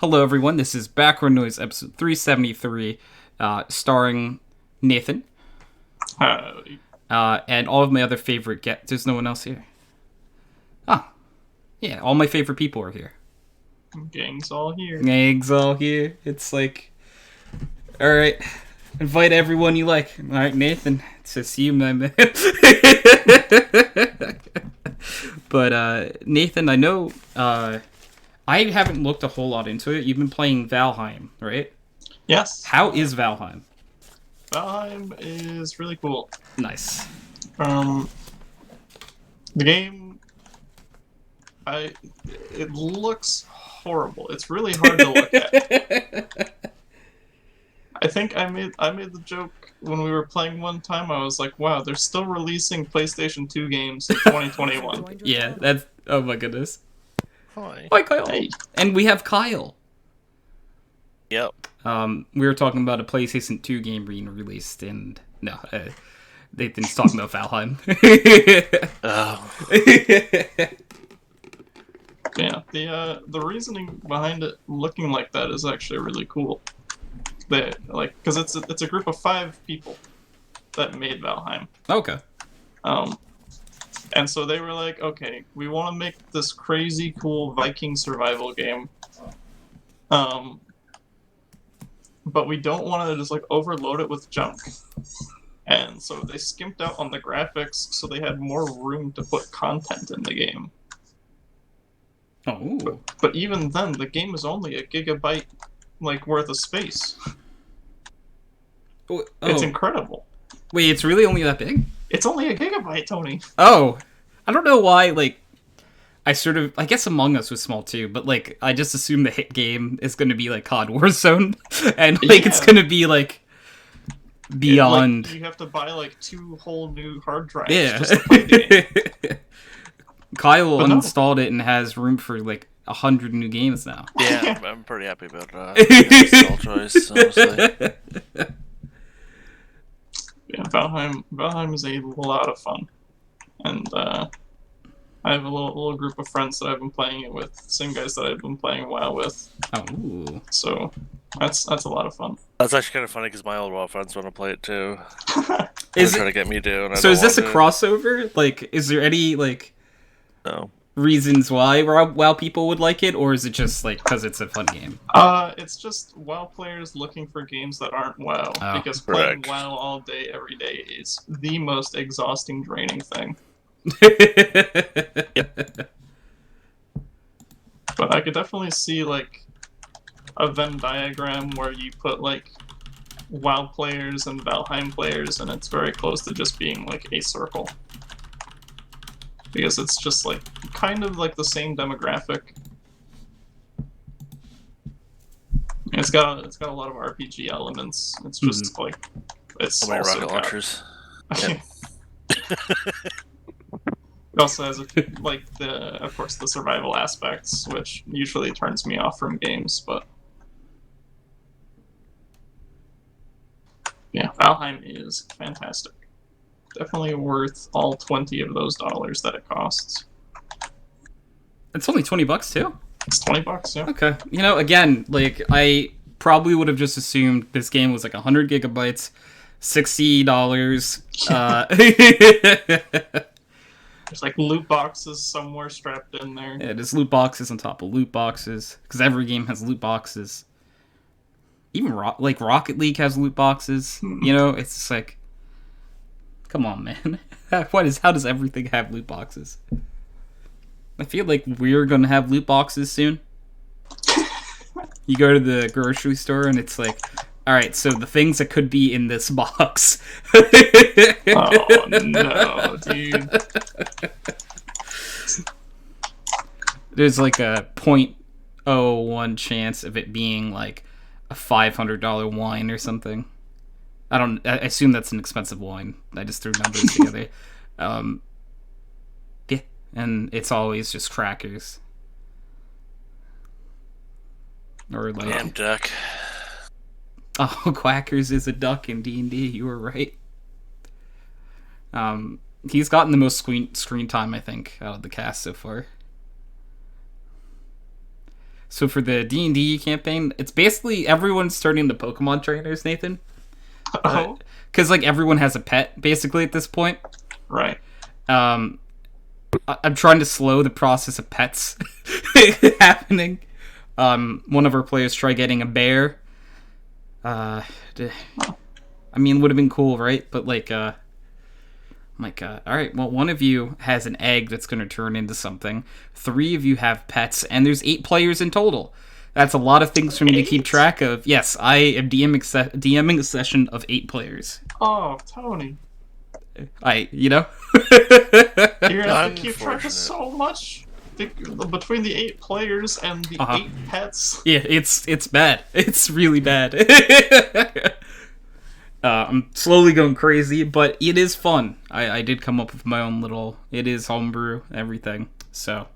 Hello, everyone. This is Background Noise, episode 373, starring Nathan Uh, and all of my other favorite guests. There's no one else here. Ah, yeah, all my favorite people are here. Gang's all here. Eggs all here. It's like, all right, invite everyone you like. All right, Nathan, it's just you, my man. But Nathan, I know I haven't looked a whole lot into it. You've been playing Valheim, right? Yes. How is Valheim? Valheim is really cool. Nice. The game, it looks horrible. It's really hard to look at. I think I made the joke when we were playing one time. I was like, "Wow, they're still releasing PlayStation 2 games in 2021." Yeah, that's... Oh my goodness. Hi. Hi, Kyle. Hey. And we have Kyle. Yep. We were talking about a PlayStation 2 game being released, and... No, Nathan's talking about Valheim. Oh. Yeah, the reasoning behind it looking like that is actually really cool. Because it's a group of 5 people that made Valheim. Okay. And so they were like, okay, we want to make this crazy cool Viking survival game. But we don't want to just like overload it with junk. And so they skimped out on the graphics so they had more room to put content in the game. Oh. But even then, the game is only a gigabyte like worth of space. Oh. It's incredible. Wait, it's really only that big? It's only a gigabyte, Tony. Oh. I don't know why, like... I guess Among Us was small too, but like, I just assume the hit game is gonna be like COD Warzone, and like, it's gonna be like beyond. You have to buy like 2 whole new hard drives Yeah. just to play the game. Kyle But no. installed it and has room for like 100 new games now. Yeah, I'm pretty happy about that. Choice, honestly. Yeah, Valheim is a lot of fun, and I have a little group of friends that I've been playing it with, same guys that I've been playing WoW with. Oh, ooh. So that's a lot of fun. That's actually kind of funny because my old WoW friends want to play it too. Is They're trying it, to get me to. And I so don't is this a want crossover? Like, is there any like No. reasons why WoW people would like it, or is it just like because it's a fun game? It's just WoW players looking for games that aren't WoW, Oh, because playing correct. WoW all day, every day is the most exhausting, draining thing. But I could definitely see like a Venn diagram where you put like WoW players and Valheim players, and it's very close to just being like a circle. Because it's just like kind of like the same demographic. It's got a lot of RPG elements. It's just like it's So many also rocket got- launchers. Yep. It also has like of course the survival aspects, which usually turns me off from games, but yeah, Valheim is fantastic. Definitely worth all 20 of those dollars that it costs. It's only $20 too. It's $20, yeah. Okay. You know, again, like, I probably would have just assumed this game was like 100 gigabytes, $60. There's like loot boxes somewhere strapped in there. Yeah, there's loot boxes on top of loot boxes, because every game has loot boxes. Even like Rocket League has loot boxes. You know, it's just like, come on, man. How does everything have loot boxes? I feel like we're gonna have loot boxes soon. You go to the grocery store and it's like, all right, so the things that could be in this box. Oh no, dude. There's like a 0.01 chance of it being like a $500 wine or something. I assume that's an expensive wine. I just threw numbers together. Yeah, and it's always just crackers. Or like... Damn duck. Oh, Quackers is a duck in D&D. You were right. He's gotten the most screen time, I think, out of the cast so far. So for the D&D campaign, it's basically everyone's turning into Pokemon trainers, Nathan. Oh, Because, like, everyone has a pet, basically, at this point. right. I'm trying to slow the process of pets happening. One of our players tried getting a bear. I mean, would have been cool, right? But, like, I'm like, alright, well, one of you has an egg that's going to turn into something. 3 of you have pets, and there's 8 players in total. That's a lot of things for me to keep track of. Yes, I am DMing a session of 8 players. Oh, Tony. You know? You're gonna have to keep track Unfortunate. of so much between the 8 players and the 8 pets. Yeah, it's bad. It's really bad. I'm slowly going crazy, but it is fun. I did come up with my own little... It is homebrew, everything. So,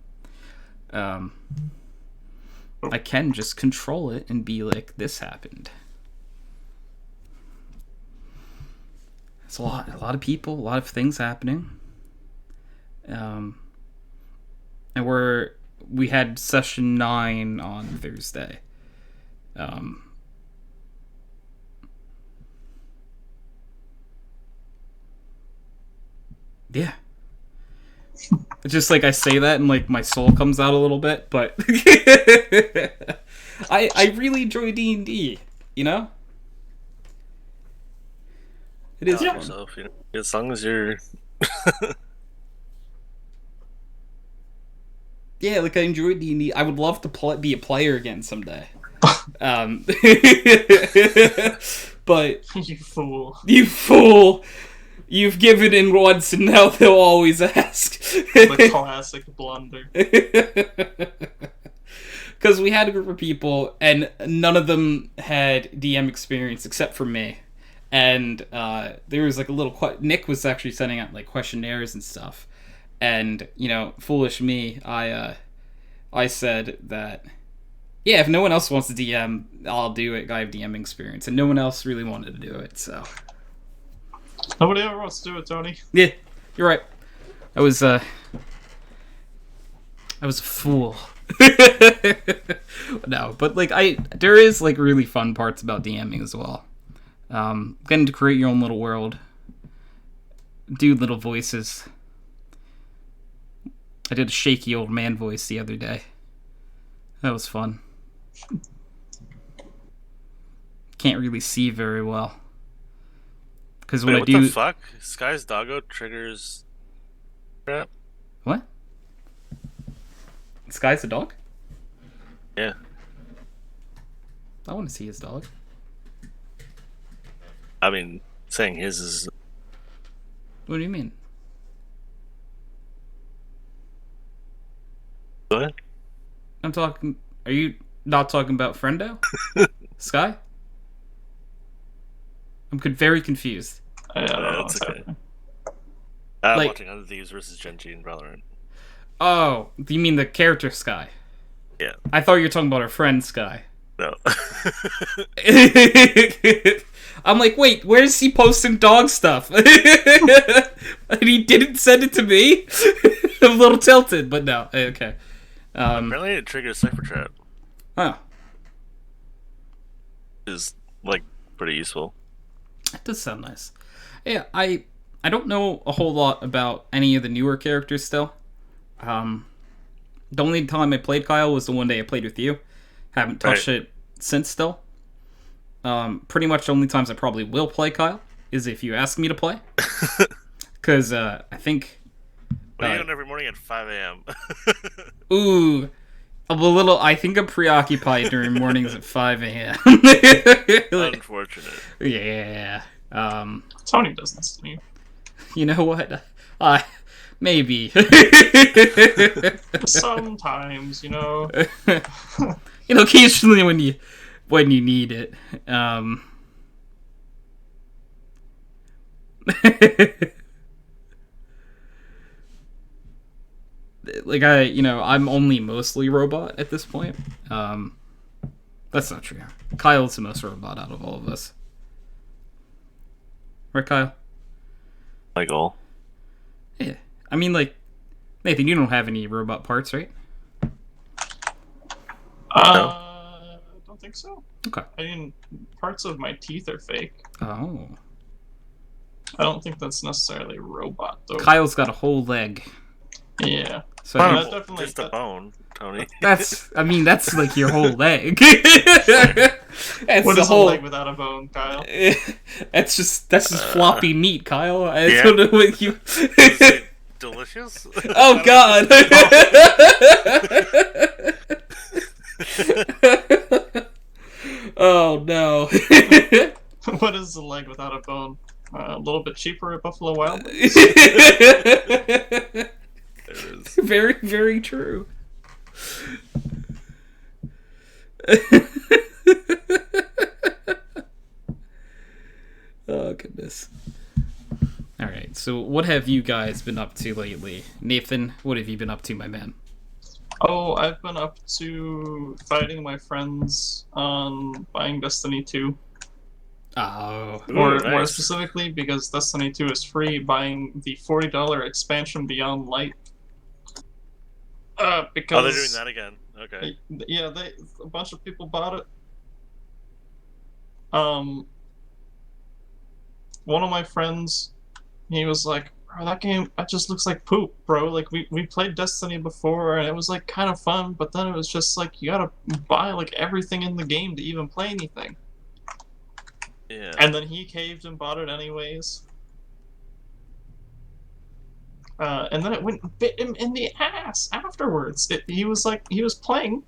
I can just control it and be like, this happened. It's a lot of people, a lot of things happening. And we had session 9 on Thursday. Yeah. It's just like I say that and like my soul comes out a little bit, but I really enjoy D&D, you know? It is fun. Yourself, you know, as long as you're Yeah, like I enjoy D&D. I would love to be a player again someday. But You fool. you fool, you've given in once and now they'll always ask. The classic blunder. Because we had a group of people and none of them had DM experience except for me. And there was like a little... Nick was actually sending out like questionnaires and stuff. And, you know, foolish me, I said that, yeah, if no one else wants to DM, I'll do it. I have DM experience. And no one else really wanted to do it, so... Nobody ever wants to do it, Tony. Yeah, you're right. I was a fool. No, but like there is like really fun parts about DMing as well. Getting to create your own little world, do little voices. I did a shaky old man voice the other day. That was fun. Can't really see very well. Because when Wait, I what do... the fuck? Sky's doggo triggers crap? What? Sky's a dog? Yeah. I want to see his dog. I mean, saying his is... What do you mean? Go ahead. I'm talking... Are you not talking about Friendo? Sky? I'm very confused. I don't know That's what's okay. happening. I'm Like- watching Other Thieves versus Genji and Valorant. Oh, you mean the character Sky? Yeah. I thought you were talking about our friend Sky. No. I'm like, wait, where's he posting dog stuff? And he didn't send it to me? I'm a little tilted, but no. Okay. Apparently it triggers Cypher Trap. Oh, Is, like, pretty useful. that does sound nice. Yeah, I don't know a whole lot about any of the newer characters still. The only time I played Kyle was the one day I played with you. Haven't touched it since still. Pretty much the only times I probably will play Kyle is if you ask me to play. Because I think... What are you doing every morning at 5 a.m.? Ooh, I'm a little... I think I'm preoccupied during mornings at 5 a.m. Unfortunate. Yeah. Tony doesn't sleep. You know what? Maybe. Sometimes, you know. You know, occasionally when you need it. Like I'm only mostly robot at this point. That's not true. Kyle's the most robot out of all of us. Right, Kyle? My goal. Yeah. I mean, like, Nathan, you don't have any robot parts, right? I don't think so. Okay. I mean, parts of my teeth are fake. Oh. I don't think that's necessarily a robot, though. Kyle's got a whole leg. Yeah. So Well, I that think definitely- just a bone, Tony. that's like your whole leg. That's What the is whole. a leg without a bone, Kyle? That's just floppy meat, Kyle. I yeah. don't know what you. Is it delicious? Oh God. Oh no. What is a leg without a bone? A little bit cheaper at Buffalo Wild Wings. It is. Very, very true. Oh goodness. All right. So, what have you guys been up to lately, Nathan? What have you been up to, my man? Oh, I've been up to fighting my friends on buying Destiny 2. Oh. Ooh, Or nice. more specifically, because Destiny 2 is free, buying the $40 expansion Beyond Light. Because Oh, they're doing that again. Okay. Yeah, a bunch of people bought it. One of my friends, he was like, "Bro, that game, that just looks like poop, bro. Like we played Destiny before, and it was like kind of fun, but then it was just like you gotta buy like everything in the game to even play anything." Yeah. And then he caved and bought it anyways. And then it went and bit him in the ass afterwards. He was playing,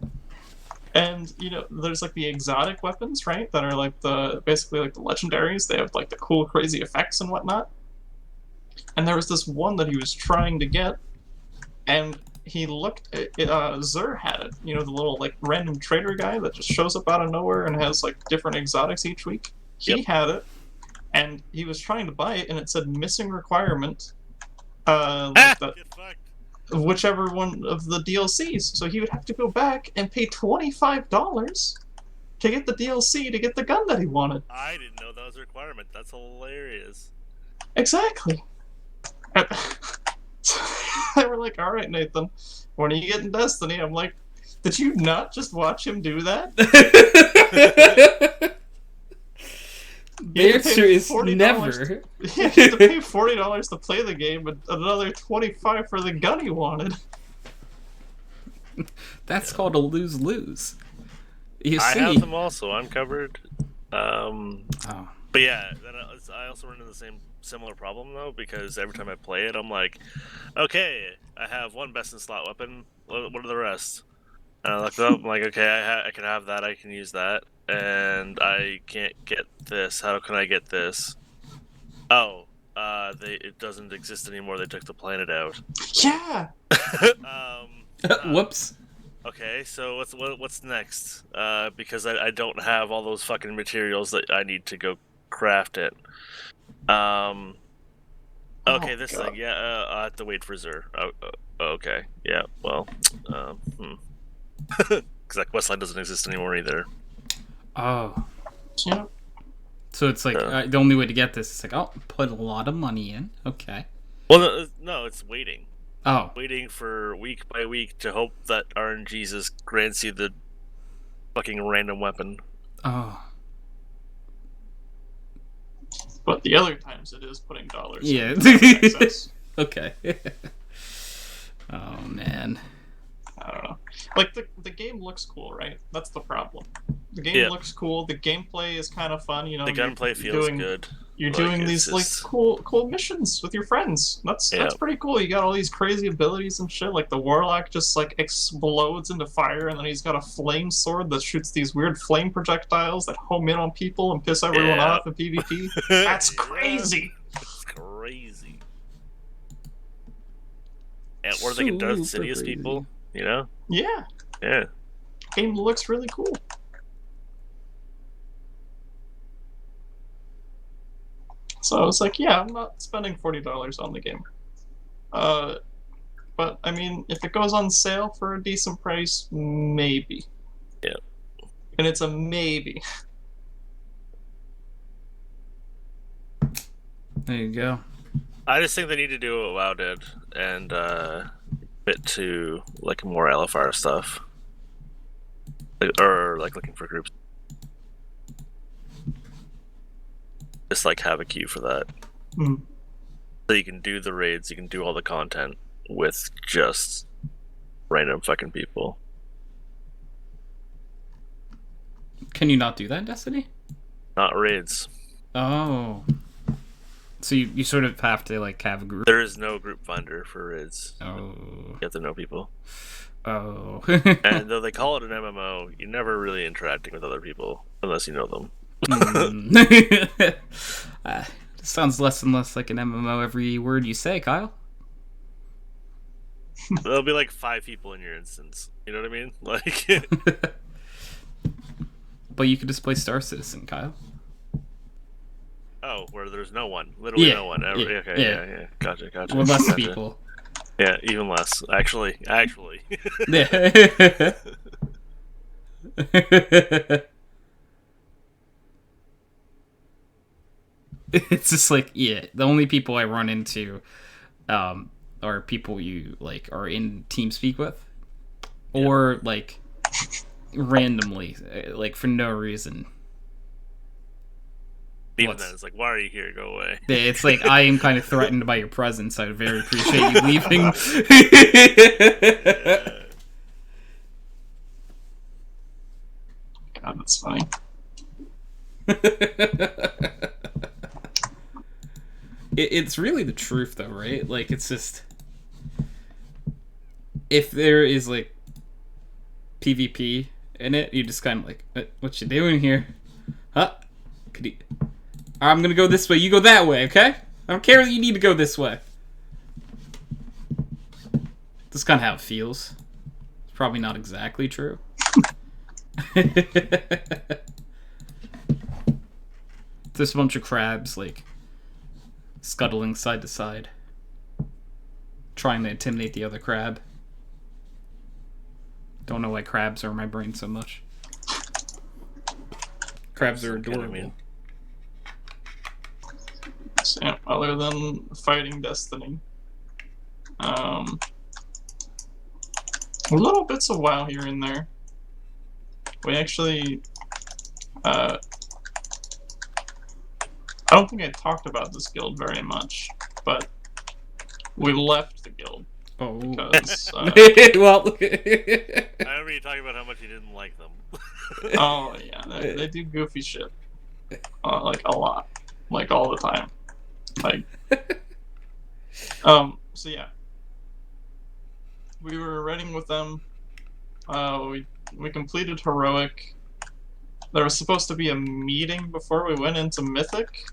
and there's like the exotic weapons, right? That are like basically like the legendaries. They have like the cool, crazy effects and whatnot. And there was this one that he was trying to get, and he looked at Zur had it. The little like random trader guy that just shows up out of nowhere and has like different exotics each week. He had it, and he was trying to buy it, and it said missing requirement. Like Get fucked. whichever one of the DLCs. So he would have to go back and pay $25 to get the DLC to get the gun that he wanted. I didn't know that was a requirement. That's hilarious. Exactly. They were like, "All right, Nathan, when are you getting Destiny?" I'm like, "Did you not just watch him do that?" The answer is $40 never. Yeah, he had to pay $40 to play the game, but another $25 for the gun he wanted. That's called a lose-lose. You I see. have them also. I'm covered. Oh. But yeah, I also run into the similar problem though, because every time I play it, I'm like, okay, I have one best in slot weapon. What are the rest? And I look it up. I'm like, okay, I can have that. I can use that, and I can't get this. How can I get this? Oh, it doesn't exist anymore. They took the planet out. Yeah. Whoops. Okay, so what's next? Because I don't have all those fucking materials that I need to go craft it. Okay, this God. thing. Yeah, I have to wait for Zur. Okay. Yeah. Well. Because that questline doesn't exist anymore either. Oh. Yeah. So it's like the only way to get this is like, oh, put a lot of money in. Okay. Well, no, it's waiting. Oh. Waiting for week by week to hope that RNGesus grants you the fucking random weapon. Oh. But the other times it is putting dollars. Yeah. in access. Okay. Oh man. I don't know. Like the game looks cool, right? That's the problem. The game looks cool. The gameplay is kind of fun. The gunplay feels good. You're Like, doing it's these just- like cool missions with your friends. That's pretty cool. You got all these crazy abilities and shit. Like the warlock just like explodes into fire, and then he's got a flame sword that shoots these weird flame projectiles that home in on people and piss everyone Yeah. off in PvP. That's crazy. It's crazy. And or they can dust Super Sidious crazy. people, you know? Yeah, Yeah. game looks really cool. So I was like, yeah, I'm not spending $40 on the game. But I mean, if it goes on sale for a decent price, maybe. Yeah. And it's a maybe. There you go. I just think they need to do what WoW did and bit to like more LFR stuff. or like looking for groups. Just like have a queue for that. Mm. So you can do the raids, you can do all the content with just random fucking people. Can you not do that in Destiny? Not raids. Oh. So you sort of have to like have a group. There is no group finder for raids. Oh. You have to know people. Oh. And though they call it an MMO, you're never really interacting with other people unless you know them. Sounds less and less like an MMO every word you say, Kyle. There'll be like 5 people in your instance. You know what I mean? Like, But you could just play Star Citizen, Kyle. oh, where there's no one, literally Yeah, no one. Ever. yeah, Okay, yeah. yeah. Gotcha. With less Gotcha. people. Yeah, even less. Actually. Yeah. It's just like, yeah, the only people I run into are people you like are in TeamSpeak with, or like randomly, like for no reason. Even then, it's like, why are you here? Go away. It's like, I am kind of threatened by your presence. I would very appreciate you leaving. God, that's funny. It's really the truth, though, right? Like, it's just, if there is like PvP in it, you just kind of like, what you doing here? Huh? Could you... I'm gonna go this way, you go that way, okay? I don't care that you need to go this way. That's kind of how it feels. It's probably not exactly true. There's a bunch of crabs, like, scuttling side to side, trying to intimidate the other crab. Don't know why crabs are in my brain so much. Crabs are adorable. So, yeah, other than fighting Destiny, little bits of WoW here and there. We actually, I don't think I talked about this guild very much, but we left the guild. Oh. Because, well, I remember you talking about how much you didn't like them. oh yeah, they do goofy shit, like a lot, like all the time, like, so yeah, we were raiding with them. We completed heroic. There was supposed to be a meeting before we went into Mythic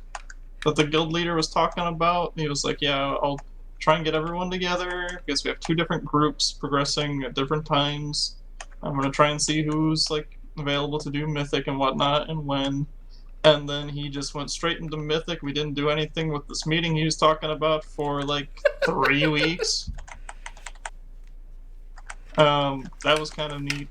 that the guild leader was talking about. He was like, yeah, I'll try and get everyone together because we have 2 different groups progressing at different times. I'm gonna try and see who's like available to do Mythic and whatnot and when. And then he just went straight into Mythic. We didn't do anything with this meeting he was talking about for like 3 weeks. That was kind of neat.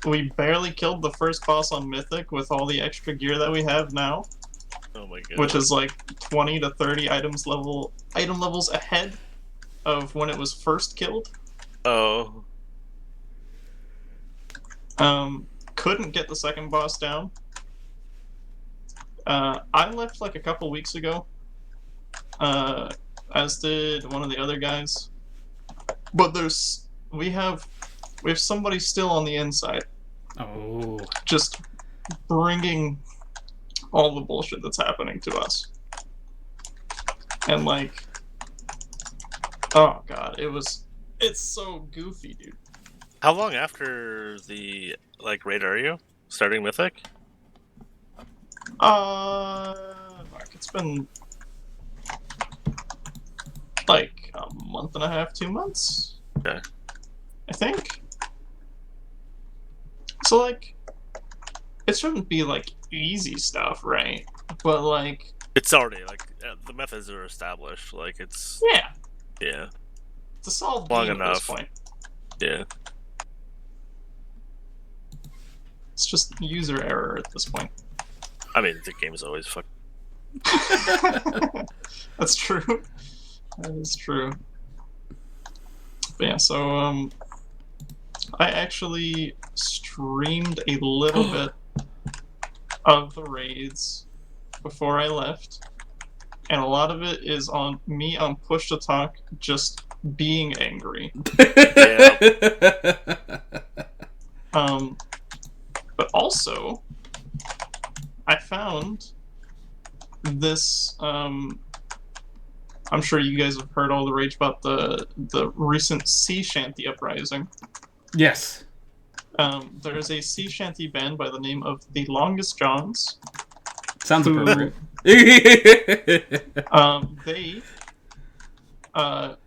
We barely killed the first boss on Mythic with all the extra gear that we have now. Oh my god. Which is like 20 to 30 item levels ahead of when it was first killed. Oh. Couldn't get the second boss down. I left like a couple weeks ago. As did one of the other guys. But we have somebody still on the inside. Oh. Just bringing all the bullshit that's happening to us. And like, oh god, it's so goofy, dude. How long after the like raid are you? Starting Mythic? It's been like a month and a half, 2 months. Okay. I think. So like, it shouldn't be like easy stuff, right? But like, it's already like the methods are established. Like it's yeah. It's a solid long game enough. at this point. Yeah. It's just user error at this point. I mean, the game's always fuck. That's true. That is true. But yeah, so I actually streamed a little bit of the raids before I left, and a lot of it is on me on push to talk, just being angry. But also, I found this. I'm sure you guys have heard all the rage about the recent sea shanty uprising. Yes. There's a sea shanty band by the name of the Longest Johns. Sounds appropriate. They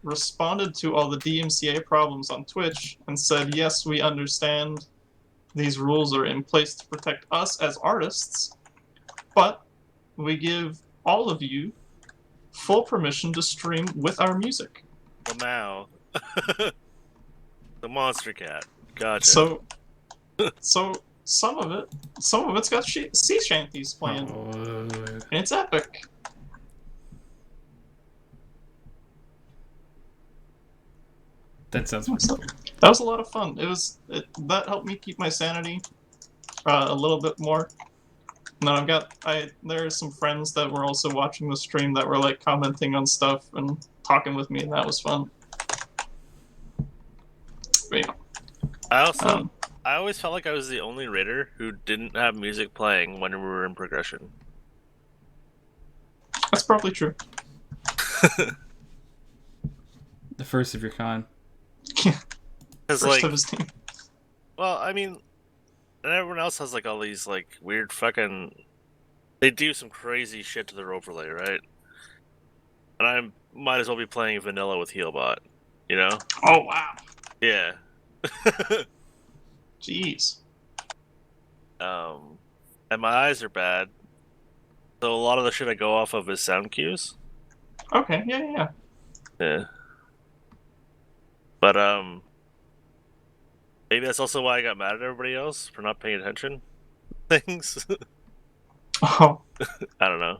responded to all the DMCA problems on Twitch and said, yes, we understand these rules are in place to protect us as artists, but we give all of you full permission to stream with our music. Lamau. The monster cat. Gotcha. So some of it's got sea shanties playing, and it's epic. That sounds fun. That was a lot of fun. That helped me keep my sanity a little bit more. And then there are some friends that were also watching the stream that were like commenting on stuff and talking with me, and that was fun. But, yeah. I always felt like I was the only raider who didn't have music playing when we were in progression. That's probably true. The first of your kind. First of his team. Well, I mean, and everyone else has like all these like weird fucking. They do some crazy shit to their overlay, right? And I might as well be playing vanilla with Healbot, you know? Oh wow. Yeah. Jeez. And my eyes are bad, so a lot of the shit I go off of is sound cues. Okay. Yeah. Yeah. But maybe that's also why I got mad at everybody else for not paying attention to things. Oh. I don't know.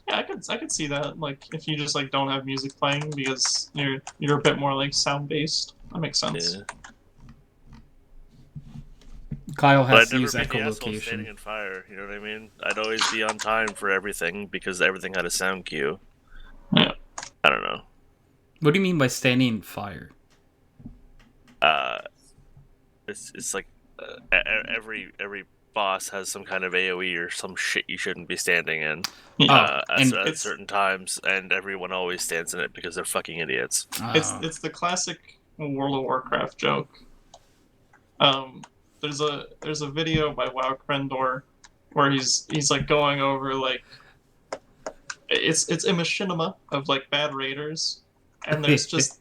Yeah, I could see that. Like, if you just like don't have music playing because you're a bit more like sound based. That makes sense. Yeah. Kyle But has I'd to use never be the asshole standing echolocation. in fire. You know what I mean? I'd always be on time for everything because everything had a sound cue. Yeah. I don't know. What do you mean by standing in fire? It's like every boss has some kind of AOE or some shit you shouldn't be standing in at certain times, and everyone always stands in it because they're fucking idiots. It's the classic World of Warcraft joke. There's a video by WoW Krendor where he's like going over like it's a machinima of like bad raiders, and there's just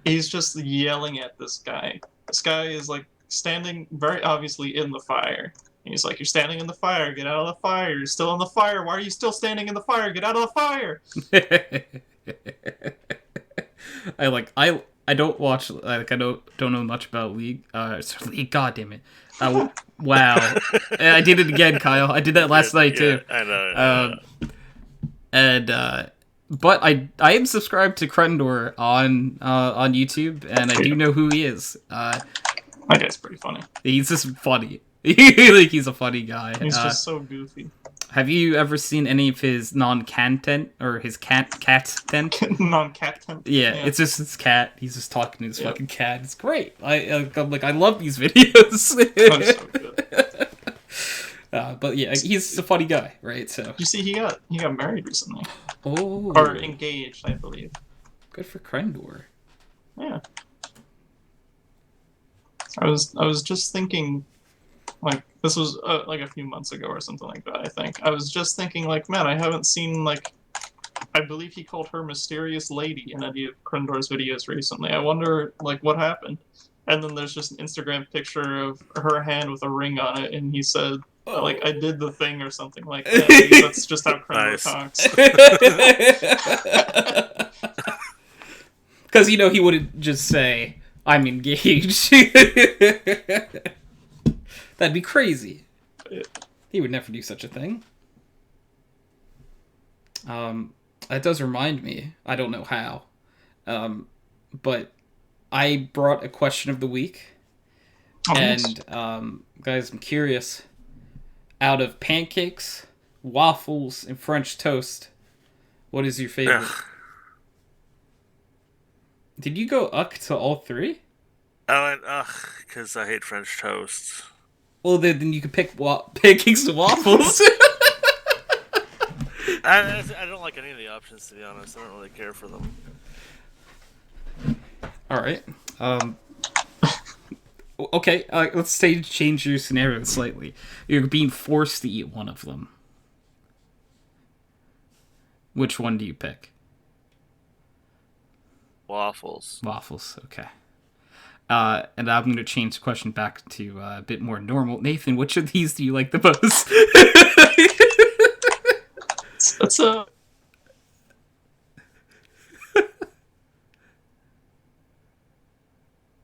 he's just yelling at this guy. This guy is like standing very obviously in the fire. And he's like, "You're standing in the fire. Get out of the fire. You're still in the fire. Why are you still standing in the fire? Get out of the fire!" I don't watch, like, I don't know much about League. League, god damn it. Wow. I did it again, Kyle. I did that last night too. I know. But I am subscribed to Krendor on YouTube, and I do know who he is. That guy's pretty funny. He's just funny. Like, he's a funny guy. He's just so goofy. Have you ever seen any of his non-content or his cat tent? Non-cat tent. Yeah, it's just his cat. He's just talking to his fucking cat. It's great. I'm like, I love these videos. That's so good. But yeah, he's a funny guy, right? So You see, he got married recently, oh, or engaged, I believe. good for Krendor. Yeah. I was just thinking, like, this was like a few months ago or something like that, I think. I was just thinking, like, man, I haven't seen, like, I believe he called her Mysterious Lady in any of Krendor's videos recently. I wonder, like, what happened? And then there's just an Instagram picture of her hand with a ring on it, and he said, like, I did the thing or something like that. Because that's just how Krendor talks. Because, he wouldn't just say, I'm engaged. That'd be crazy. He would never do such a thing. That does remind me, I don't know how, but I brought a question of the week. Oh, And, guys, I'm curious. Out of pancakes, waffles, and French toast, what is your favorite? Ugh. Did you go to all three? I went, because I hate French toast. Well, then you could pick pancakes and waffles. I don't like any of the options, to be honest. I don't really care for them. All right. Okay, let's say change your scenario slightly. You're being forced to eat one of them. Which one do you pick? Waffles. Waffles, okay. And I'm going to change the question back to a bit more normal. Nathan, which of these do you like the most? That's a...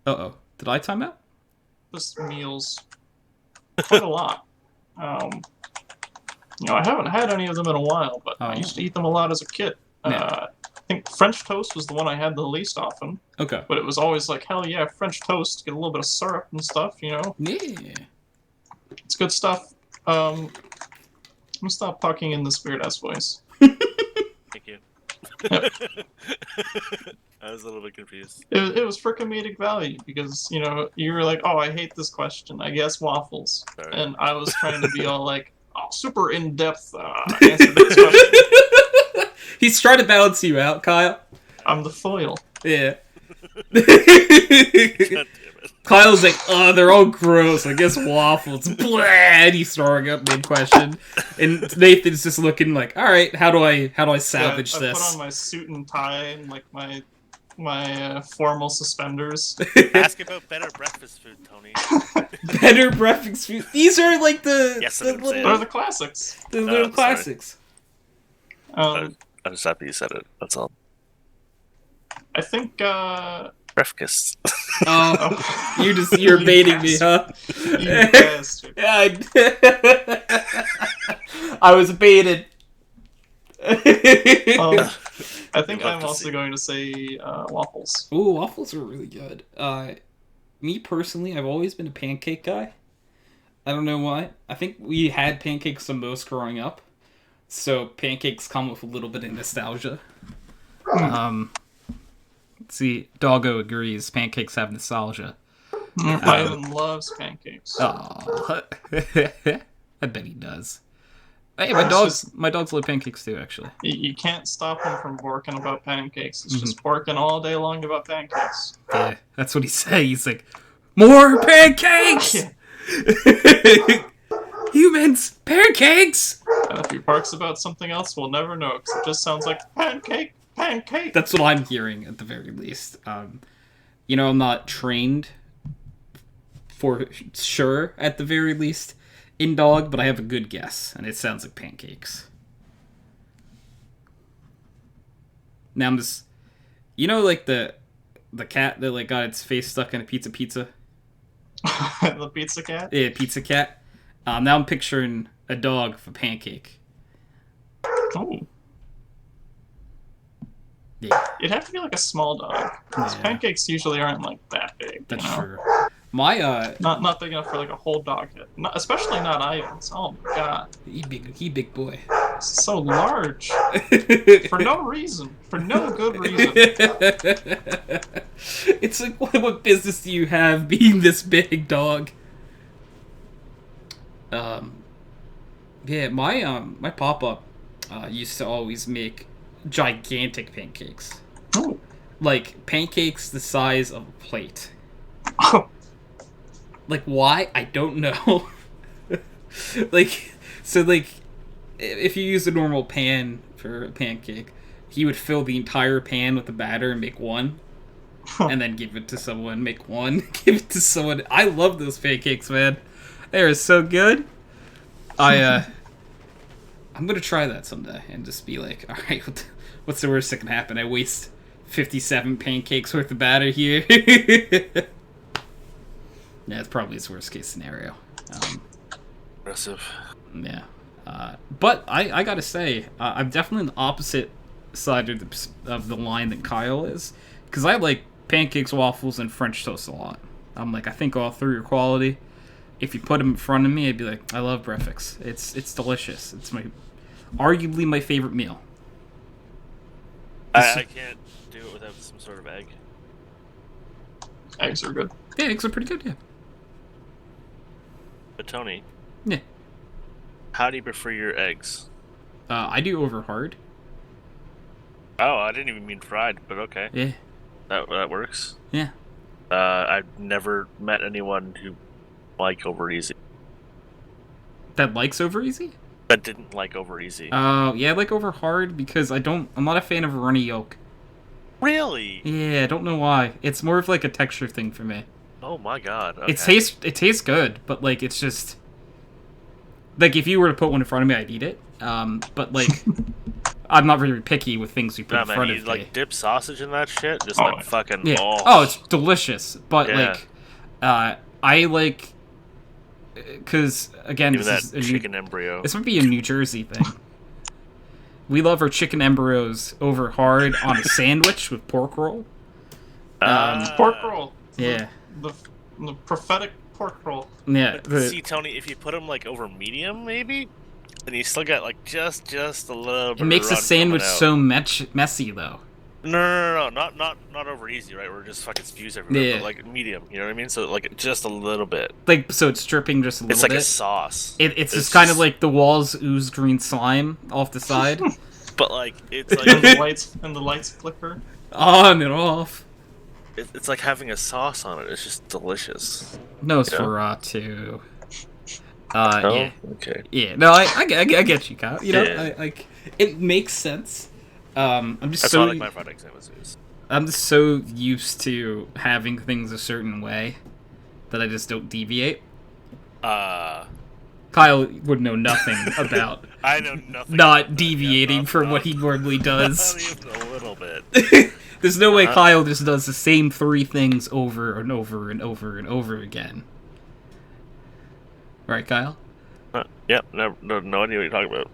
Uh-oh. Did I time out? Just meals. Quite a lot. I haven't had any of them in a while, but I used to eat them a lot as a kid. I think French toast was the one I had the least often. Okay. But it was always like, hell yeah, French toast, get a little bit of syrup and stuff, Yeah. It's good stuff. I'm gonna stop talking in this weird-ass voice. Thank you. Yep. I was a little bit confused. It was for comedic value, because, you were like, oh, I hate this question, I guess waffles. Sorry. And I was trying to be all like, oh, super in-depth answer to this question. He's trying to balance you out, Kyle. I'm the foil. Yeah. God damn it. Kyle's like, oh, they're all gross. I guess waffles. Blah, and he's throwing up mid-question. And Nathan's just looking like, all right, how do I salvage I this? put on my suit and tie and like my formal suspenders. Ask about better breakfast food, Tony. Better breakfast food. These are like the Yes, the I'm saying. They're the classics. little sorry. classics. I'm just happy you said it. That's all. I think Breakfast. Oh, you're You baiting me, huh? you bastard. Yeah, I was baited. I think You'll have I'm to also see. going to say waffles. Ooh, waffles are really good. Me personally, I've always been a pancake guy. I don't know why. I think we had pancakes the most growing up, so pancakes come with a little bit of nostalgia. Let's see, Doggo agrees. Pancakes have nostalgia. Ivan loves pancakes. Oh, I bet he does. Hey, my dogs love pancakes too, actually. You can't stop him from borking about pancakes. It's just borking all day long about pancakes. Yeah, that's what he says. He's like, more pancakes! Humans, pancakes! And if he barks about something else, we'll never know, because it just sounds like pancake, pancake. That's what I'm hearing at the very least. I'm not trained for sure at the very least in dog, but I have a good guess, and it sounds like pancakes. Now I'm just, like the cat that like got its face stuck in a pizza. The pizza cat? Yeah, pizza cat. Now I'm picturing a dog with a pancake. Oh. Yeah, It'd have to be like a small dog. 'Cause Yeah. pancakes usually aren't like that big. that's you know? true. My Not big enough for like a whole dog head. Especially not Ivan's. Oh my god. he big boy. It's so large. For no reason. For no good reason. It's like, what business do you have being this big, dog? Yeah, my pop-up used to always make gigantic pancakes. Oh. Like, pancakes the size of a plate. Oh. Like, why? I don't know. If you use a normal pan for a pancake, he would fill the entire pan with the batter and make one. And then give it to someone, make one, give it to someone. I love those pancakes, man. They are so good. I'm gonna try that someday and just be like, alright, what's the worst that can happen? I waste 57 pancakes worth of batter here. Yeah, it's probably his worst case scenario. Impressive. Yeah. But I gotta say, I'm definitely on the opposite side of the line that Kyle is. Because I like pancakes, waffles, and French toast a lot. I'm like, I think all three are quality. If you put them in front of me, I'd be like, I love breakfast. It's delicious. It's arguably my favorite meal. I can't do it without some sort of egg. Eggs are good. Yeah, eggs are pretty good, yeah. But Tony, Yeah. how do you prefer your eggs? I do over hard. Oh, I didn't even mean fried, but okay. Yeah. That works. Yeah. I've never met anyone who like over easy. That likes over easy? That didn't like over easy. Yeah, I like over hard because I'm not a fan of a runny yolk. Really? Yeah, I don't know why. It's more of like a texture thing for me. Oh my god. Okay. It tastes good, but like it's just like if you were to put one in front of me, I'd eat it. But like I'm not very picky with things you put Nah, in man, front you of me. like dip sausage in that shit? Just Oh, like yeah. fucking Yeah. oh. Oh, it's delicious. But Yeah. like I like because again, Even this that is chicken embryo. this might be a New Jersey thing. We love our chicken embryos over hard on a sandwich with pork roll. Pork roll. Yeah. The prophetic pork roll. Yeah. See, Tony, if you put them like over medium, maybe, then you still got like just a little bit. It makes of the run sandwich coming out. so messy though. No, not over easy, right? Where it just fucking spews everywhere, Yeah. but like medium. You know what I mean? So like just a little bit. Like so, it's dripping just a little It's like bit. a sauce. It's just kind of like the walls ooze green slime off the side, But like it's And like the lights flicker. on and off. it's like having a sauce on it. It's just delicious. Nosferatu. Oh, Yeah, okay. yeah. No, I get you, Kyle. You know, Yeah. it makes sense. I'm just That's so why I like my fried egg sandwiches. I'm just so used to having things a certain way that I just don't deviate. Kyle would know nothing about I know nothing. not about that. deviating Yeah, from what he normally does. Not even a little bit. There's no way Kyle just does the same three things over and over and over and over again. Right, Kyle? Yep, no idea what you're talking about.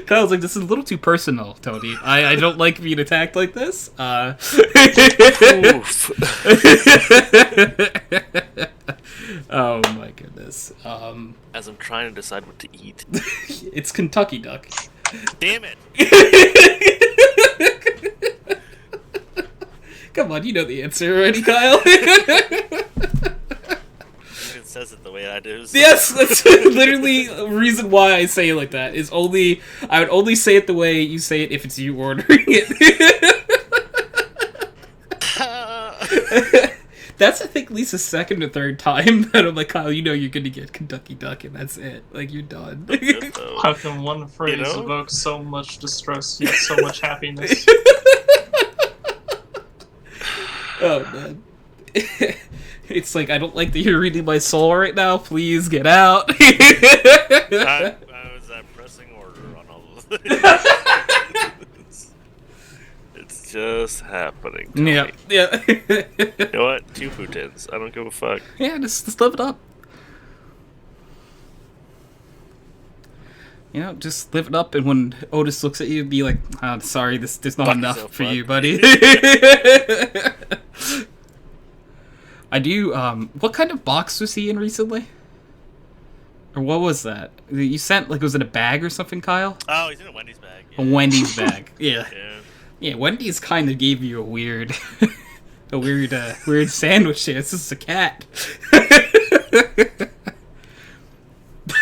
Kyle's like, this is a little too personal, Tony. I don't like being attacked like this. Oof. Oh my goodness. As I'm trying to decide what to eat. It's Kentucky Duck. Damn it! Come on, you know the answer already, Kyle. Even says it the way I do. So. Yes, that's literally a reason why I say it like that. I would only say it the way you say it if it's you ordering it. That's, I think, at least the second or third time that I'm like, Kyle, you know you're gonna get Kentucky Duck, and that's it. Like, you're done. Good, though. How can one phrase You know? evoke so much distress yet so much happiness? Oh, man. It's like, I don't like that you're reading my soul right now. Please get out. I was at pressing order on all of this. It's just happening. Tony. Yeah, yeah. You know what? 2 poutines. I don't give a fuck. Yeah, just live it up. You know, just live it up, and when Otis looks at you, be like, "I'm sorry, there's not Fuck enough yourself, for bud." you, buddy." I do. What kind of box was he in recently? Or what was that? You sent was it a bag or something, Kyle? Oh, he's in a Wendy's bag. A Wendy's bag. Yeah. Yeah. Yeah, Wendy's kind of gave you a weird, weird sandwich here. This is a cat.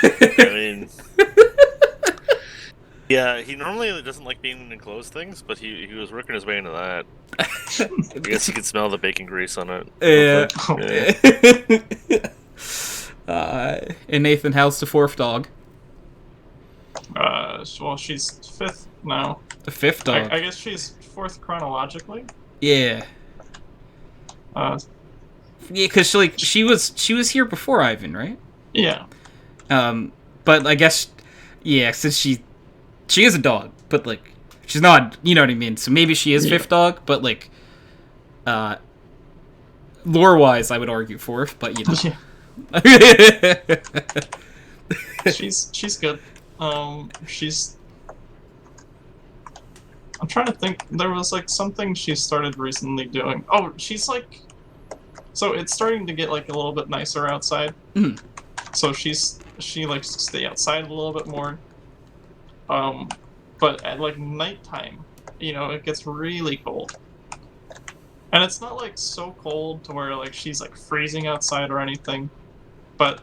I mean, yeah, he normally doesn't like being in enclosed things, but he was working his way into that. I guess you could smell the bacon grease on it. Yeah. And Nathan, how's the fourth dog? Well, she's 5th now. The fifth dog. I guess she's 4th chronologically. Yeah. Uh, Yeah, because she was here before Ivan, right? yeah. But I guess, yeah, since she is a dog, but she's not, you know what I mean. So maybe she is fifth dog, but lore wise, I would argue fourth. But you know, She's good. She's I'm trying to think. There was like something she started recently doing. Oh, she's like, so it's starting to get like a little bit nicer outside. Mhm. So she likes to stay outside a little bit more. But at like nighttime, it gets really cold. And it's not like so cold to where like she's like freezing outside or anything, but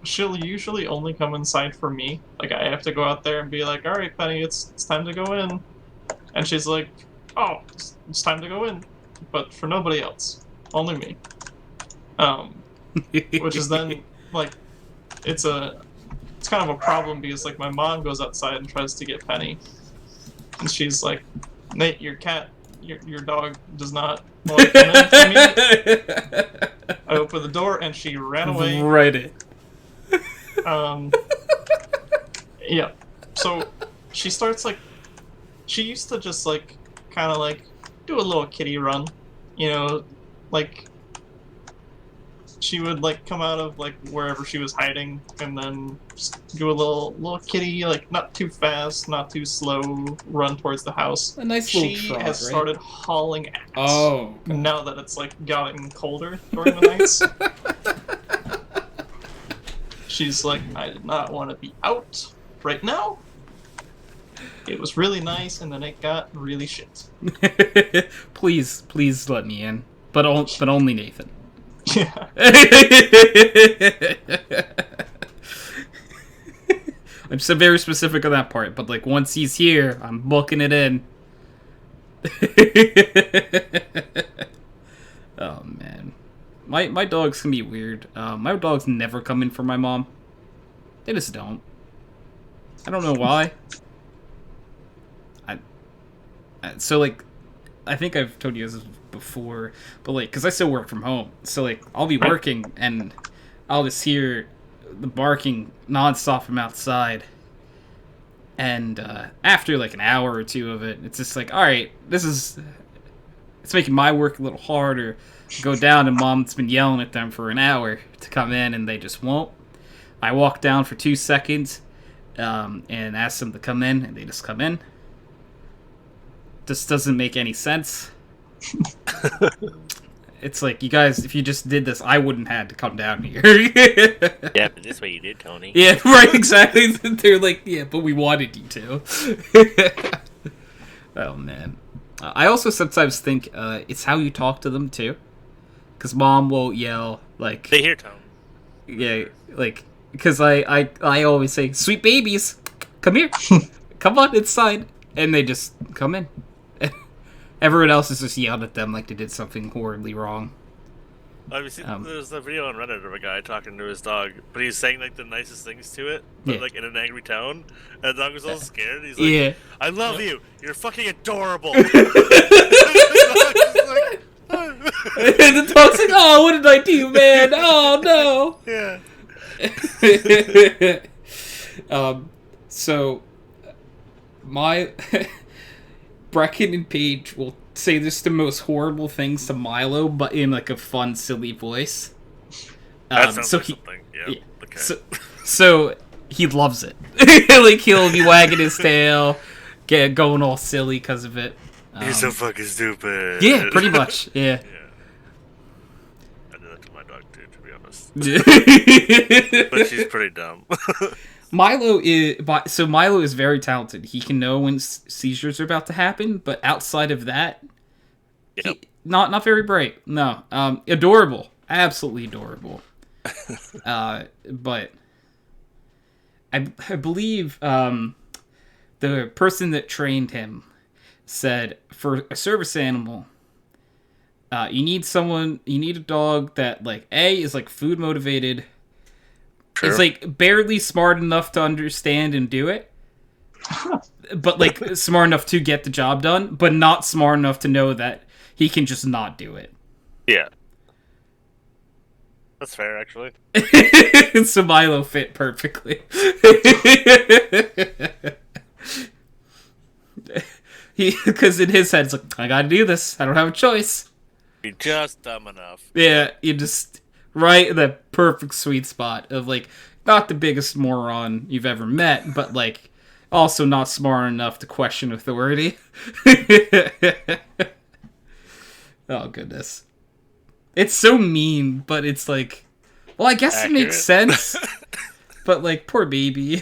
she'll usually only come inside for me. Like I have to go out there and be like, "All right, Penny, it's time to go in," and she's like, "Oh, it's time to go in," but for nobody else, only me. Which is then like it's kind of a problem because like my mom goes outside and tries to get Penny, and she's like, "Nate, your dog does not want to come in to me." I open the door and she ran away. Right it. Yeah. So she starts like she used to just like kind of like do a little kitty run, like she would like come out of like wherever she was hiding and then just do a little kitty, like not too fast, not too slow run towards the house. A nice little trot, has right? started hauling ass. Oh, okay. Now that it's like gotten colder during the nights. She's like, I did not want to be out right now. It was really nice, and then it got really shit. Please let me in, but only Nathan. Yeah. I'm so very specific on that part, but like once he's here, I'm booking it in. Oh man, my dogs can be weird. My dogs never come in for my mom. They just don't. I don't know why. So like, I think I've told you this before, but like, cause I still work from home, so like, I'll be working and I'll just hear the barking nonstop from outside. And after like an hour or two of it, it's just like, all right, it's making my work a little harder. Go down, and mom's been yelling at them for an hour to come in, and they just won't. I walk down for 2 seconds and ask them to come in, and they just come in. This doesn't make any sense. It's like, you guys, if you just did this, I wouldn't have to come down here. Yeah, but this way you did, Tony. Yeah, right, exactly. They're like, yeah, but we wanted you to. Oh, man. I also sometimes think it's how you talk to them, too. Because mom will yell, like... They hear Tone. Yeah, like... Because I always say, sweet babies, come here. Come on inside. And they just come in. Everyone else is just yelling at them like they did something horribly wrong. Have you seen, there's a video on Reddit of a guy talking to his dog, but he's saying like the nicest things to it, but like in an angry tone. And the dog was all scared. He's like, Yeah. I love you. You're fucking adorable. And the dog's like, oh, what did I do, man? Oh, no. Yeah. So, my... Brecken and Paige will say just the most horrible things to Milo, but in like a fun, silly voice. That sounds so like something. Yeah. Okay. So he loves it. Like he'll be wagging his tail, going all silly because of it. You're so fucking stupid. Yeah, pretty much. Yeah. I do that to my dog too, to be honest. But she's pretty dumb. Milo is very talented. He can know when seizures are about to happen, but outside of that, not very bright. No, adorable, absolutely adorable. But I believe the person that trained him said for a service animal, you need a dog that like is like food motivated. Sure. It's like barely smart enough to understand and do it, but like smart enough to get the job done, but not smart enough to know that he can just not do it. Yeah. That's fair, actually. So Milo fit perfectly. Because in his head, it's like, I gotta do this. I don't have a choice. You're just dumb enough. Yeah, you just... right in the perfect sweet spot of, like, not the biggest moron you've ever met, but, like, Also not smart enough to question authority. Oh, goodness. It's so mean, but it's like... Well, I guess it makes sense. But, like, poor baby.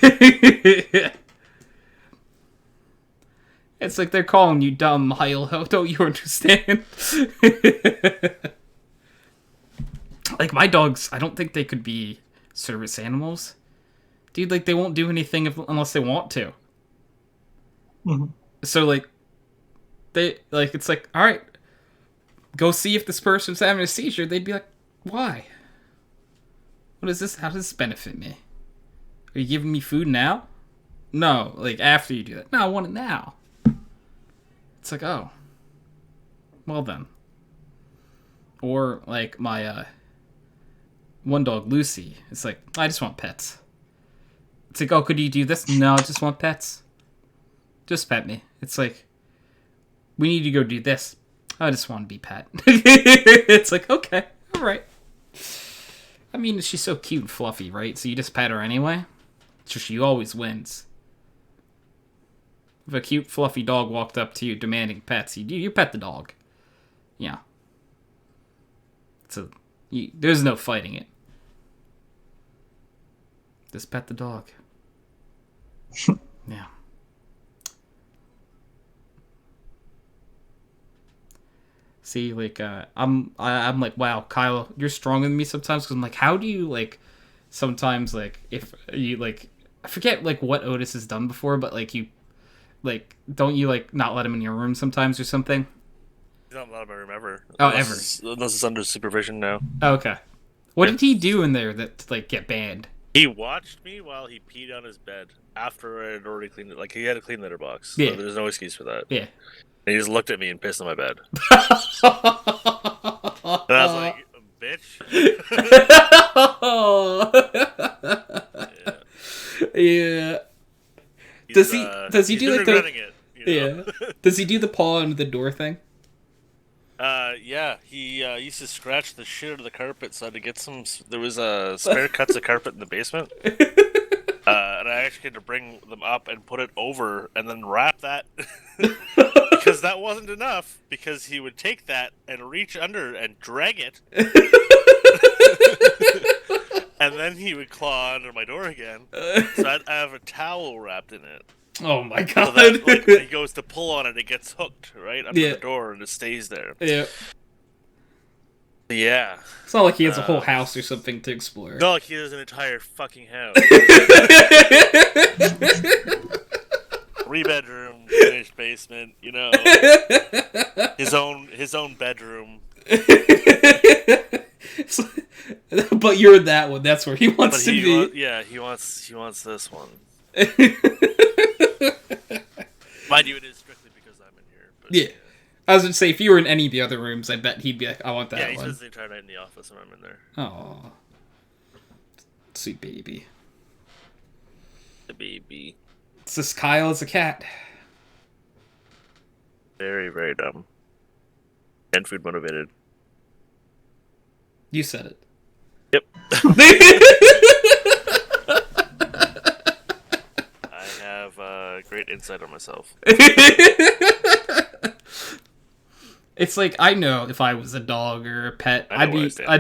It's like they're calling you dumb, Heil. Don't you understand? Like, my dogs, I don't think they could be service animals. Dude, like, they won't do anything unless they want to. Mm-hmm. So, like, it's like, alright, go see if this person's having a seizure. They'd be like, why? What is this? How does this benefit me? Are you giving me food now? No, like, after you do that. No, I want it now. It's like, oh. Well then. Or, like, my, one dog, Lucy. It's like, I just want pets. It's like, oh, could you do this? No, I just want pets. Just pet me. It's like, we need to go do this. I just want to be pet. It's like, okay, alright. I mean, she's so cute and fluffy, right? So you just pet her anyway. So she always wins. If a cute, fluffy dog walked up to you demanding pets, you pet the dog. Yeah. So, there's no fighting it. Just pet the dog. Yeah. See, like, I'm like, wow, Kyle, you're stronger than me sometimes, because I'm like, how do you, like, sometimes, like, if you, like, I forget, like, what Otis has done before, but, like, you, like, don't you, like, not let him in your room sometimes or something? You don't let him remember. Oh, unless it's under supervision now. Oh, okay. What did he do in there that, like, get banned? He watched me while he peed on his bed after I had already cleaned it. Like, he had to clean the litter box. So Yeah. there's no excuse for that. Yeah. And he just looked at me and pissed on my bed. And I was like, bitch. Yeah. Does he do like the it, you know? Yeah. Does he do the paw under the door thing? Yeah, he used to scratch the shit out of the carpet, so I had to get some. There was spare cuts of carpet in the basement, and I actually had to bring them up and put it over, and then wrap that because that wasn't enough. Because he would take that and reach under and drag it, and then he would claw under my door again. So I have a towel wrapped in it. Oh my god! So that, like, when he goes to pull on it, it gets hooked right under Yeah. the door, and it stays there. Yeah. Yeah. It's not like he has a whole house or something to explore. No, like he has an entire fucking house. 3-bedroom, finished basement, you know. His own bedroom. But you're in that one. That's where he wants to be. He wants this one. Mind you, it is strictly because I'm in here. But, Yeah. I was going to say, if you were in any of the other rooms, I bet he'd be like, I want that one. Yeah, he spends the entire night in the office when I'm in there. Aw. Sweet baby. The baby. It's just Kyle as a cat. Very, very dumb. And food motivated. You said it. Yep. I have great insight on myself. It's like, I know if I was a dog or a pet, I'd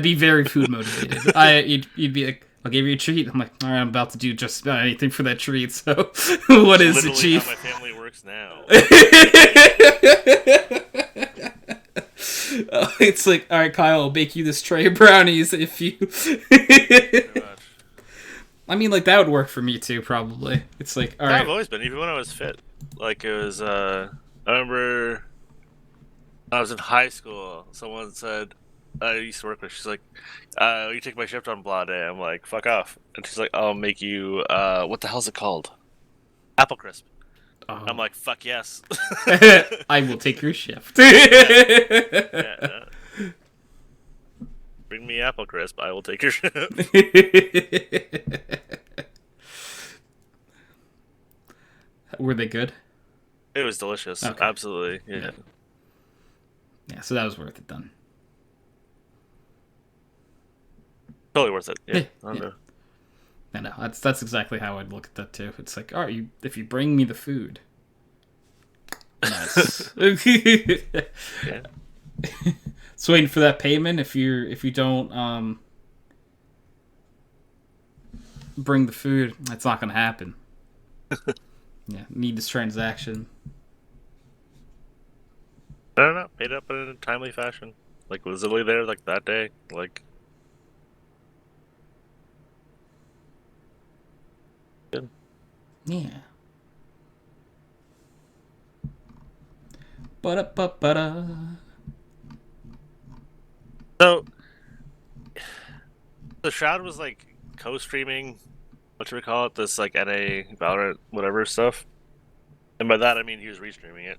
be very food motivated. You'd be like, I'll give you a treat. I'm like, all right, I'm about to do just about anything for that treat. So, what is it, Chief? How my family works now. It's like, all right, Kyle, I'll bake you this tray of brownies if you. I mean, like, that would work for me too, probably. It's like, all right. I've always been, even when I was fit. Like, it was, I remember I was in high school, someone said, I used to work with, she's like, you take my shift on blah day. I'm like, fuck off. And she's like, I'll make you, what the hell's it called? Apple crisp. I'm like, fuck yes. I will take your shift. Yeah. Bring me apple crisp, I will take your shift. Were they good? It was delicious. Okay. Absolutely. Yeah. Yeah, so that was worth it then. Totally worth it. Yeah. Yeah. I know that's exactly how I'd look at that too. It's like, all right, if you bring me the food, nice. Yeah. It's waiting for that payment. If you don't bring the food, that's not gonna happen. Yeah, need this transaction. I don't know. Paid up in a timely fashion. Like, was Lily there like that day? Like, good. Yeah. Ba-da-ba-ba-da. So, the Shroud was like co-streaming, what should we call it? This like NA Valorant whatever stuff. And by that I mean he was restreaming it.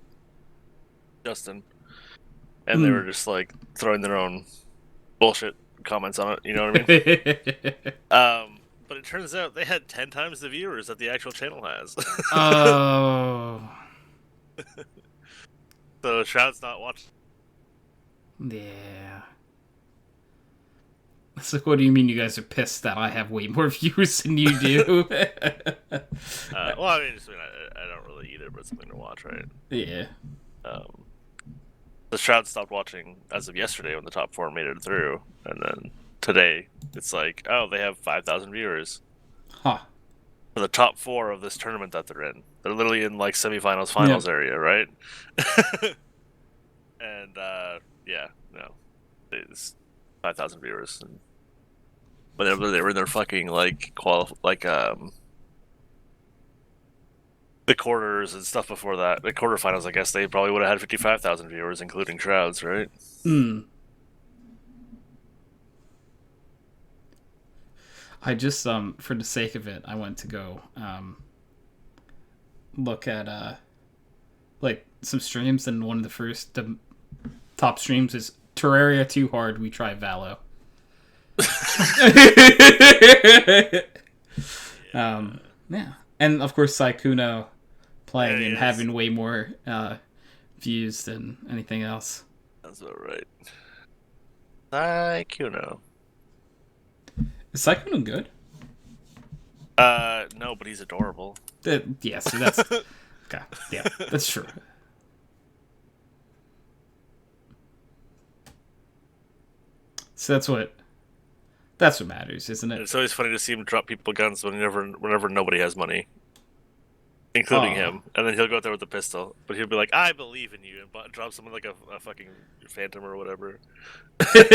Justin. And they were just like throwing their own bullshit comments on it, you know what I mean? But it turns out they had 10 times the viewers that the actual channel has. Oh. So Shroud's not watching. Yeah. It's like, what do you mean you guys are pissed that I have way more viewers than you do? Well, I mean, I don't really either, but it's something to watch, right? Yeah. The Shroud stopped watching as of yesterday when the top 4 made it through, and then today it's like, oh, they have 5,000 viewers. Huh. For the top 4 of this tournament that they're in. They're literally in like semifinals, finals area, right? And yeah, no, it's 5,000 viewers. And whenever they were in their fucking like the quarters and stuff before that, the quarterfinals, I guess they probably would have had 55,000 viewers, including Shrouds, right? Hmm. I just for the sake of it, I went to go look at like some streams, and one of the top streams is Terraria Too Hard, We Try Valo. Yeah, and of course Saikuno playing and having way more views than anything else. That's about right. Saikuno. Is Saikuno good? No, but he's adorable. Yeah, see, that's okay. Yeah, that's true. So that's what matters, isn't it? It's always funny to see him drop people guns whenever nobody has money, including him. And then he'll go out there with a pistol, but he'll be like, "I believe in you," and drop someone like a fucking phantom or whatever. And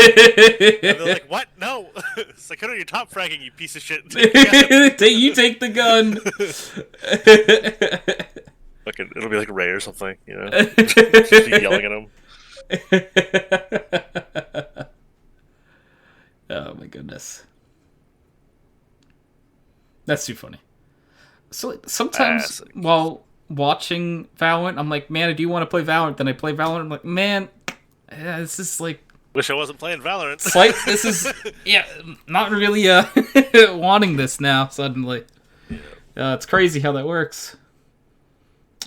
they're like, "What? No!" It's like, "You're top fragging, you piece of shit." You take the gun. Fucking, it'll be like Ray or something, you know, just yelling at him. Oh my goodness. That's too funny. So sometimes while watching Valorant, I'm like, man, I do want to play Valorant. Then I play Valorant, I'm like, man, this is like... Wish I wasn't playing Valorant. This is, not really wanting this now, suddenly. Yeah. It's crazy how that works.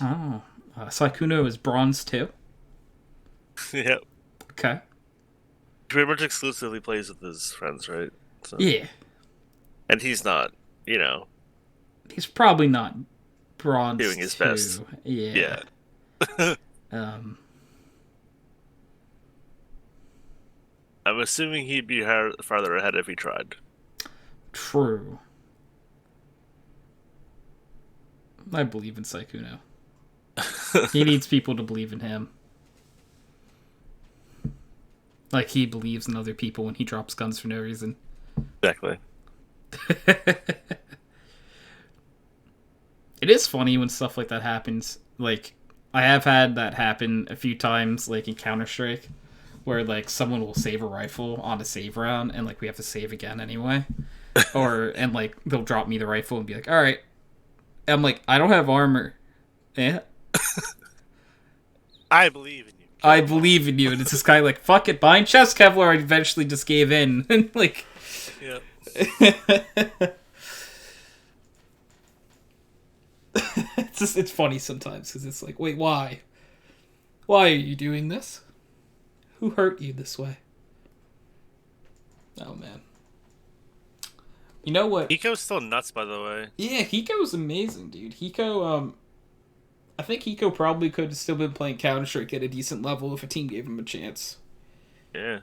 Oh. Saikuno is bronze too? Yep. Okay. He pretty much exclusively plays with his friends, right? So. Yeah. And he's not, you know... He's probably not bronze doing his best. Yeah. I'm assuming he'd be farther ahead if he tried. True. I believe in Saikuno. He needs people to believe in him. Like he believes in other people when he drops guns for no reason. Exactly. It is funny when stuff like that happens. Like, I have had that happen a few times, like in Counter-Strike, where like someone will save a rifle on a save round, and like we have to save again anyway. And like they'll drop me the rifle and be like, "All right." And I'm like, "I don't have armor." Yeah. I believe in you. I believe in you, and it's this guy like, "Fuck it, buying chest Kevlar." I eventually just gave in, and like, yeah. It's funny sometimes because it's like, wait, why? Why are you doing this? Who hurt you this way? Oh man. You know what? Eco's still nuts, by the way. Yeah, Hiko's amazing, dude. I think Hiko probably could have still been playing Counter Strike at a decent level if a team gave him a chance. Yeah.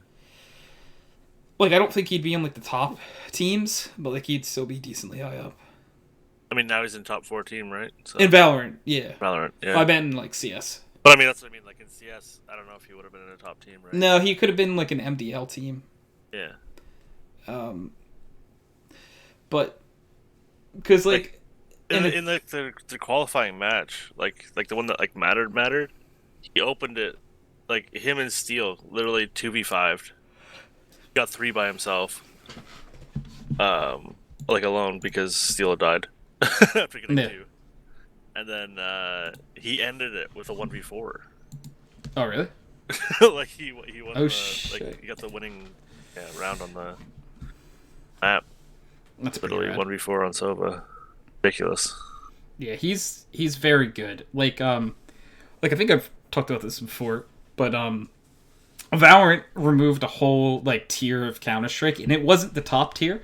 Like, I don't think he'd be in like the top teams, but like he'd still be decently high up. I mean, now he's in top 14, right? So In Valorant, yeah. Valorant, yeah. I meant in like CS. But I mean, that's what I mean. Like in CS, I don't know if he would have been in a top team, right? No, he could have been like an MDL team. Yeah. But because like in the qualifying match, like the one that like mattered. He opened it, like him and Steel, literally 2v5'd. Got 3 by himself. Like alone because Steel had died after getting 2. And then he ended it with a 1v4. Oh really? Like he won. Oh shit! Like he got the winning round on the map. That's literally 1v4 on Sova. Ridiculous. Yeah, he's very good. Like I think I've talked about this before, but Valorant removed a whole like tier of Counter Strike, and it wasn't the top tier.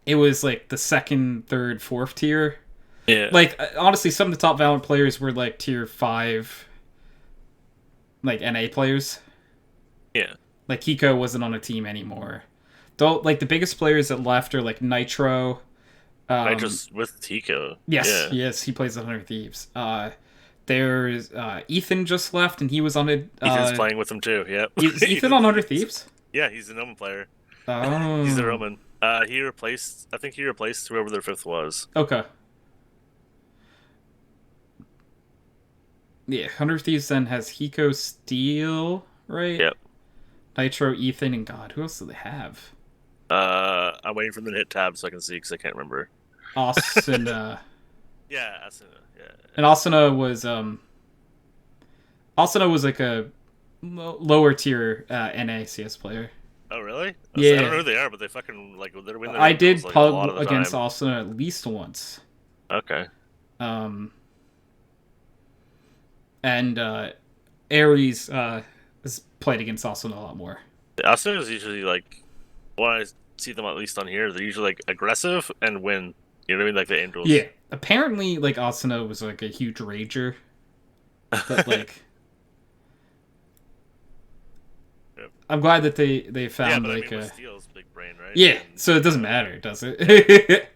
It was like the second, third, fourth tier. Yeah. Like honestly, some of the top Valorant players were like tier 5, like NA players. Yeah. Like Hiko wasn't on a team anymore. Though, like the biggest players that left are like Nitro. Nitro's with Tico. Yes, yes, he plays 100 Thieves. There's Ethan just left, and he was on a. Ethan's playing with him too. Yep. Is Ethan on 100 Thieves? Yeah, he's an Omen player. Oh. He's a Roman. I think he replaced whoever their 5th was. Okay. Yeah, 100 Thieves then has Hiko, Steel, right? Yep. Nitro, Ethan, and God, who else do they have? I'm waiting for them to hit tab so I can see because I can't remember. Asuna. Yeah, Asuna. Yeah. And Asuna was like a lower tier NA CS player. Oh really? Yeah. I don't know who they are, but they fucking like they're winning. I did like, pub against Asuna at least once. Okay. And Ares has played against Asuna a lot more. Asuna is usually like when I see them at least on here, they're usually like aggressive and win. You know what I mean? Like the Angels. Yeah. Apparently, like Asuna was like a huge rager, but like. Yep. I'm glad that they found but like I mean, Steel's big brain, right? Yeah, and, so it doesn't matter, does it?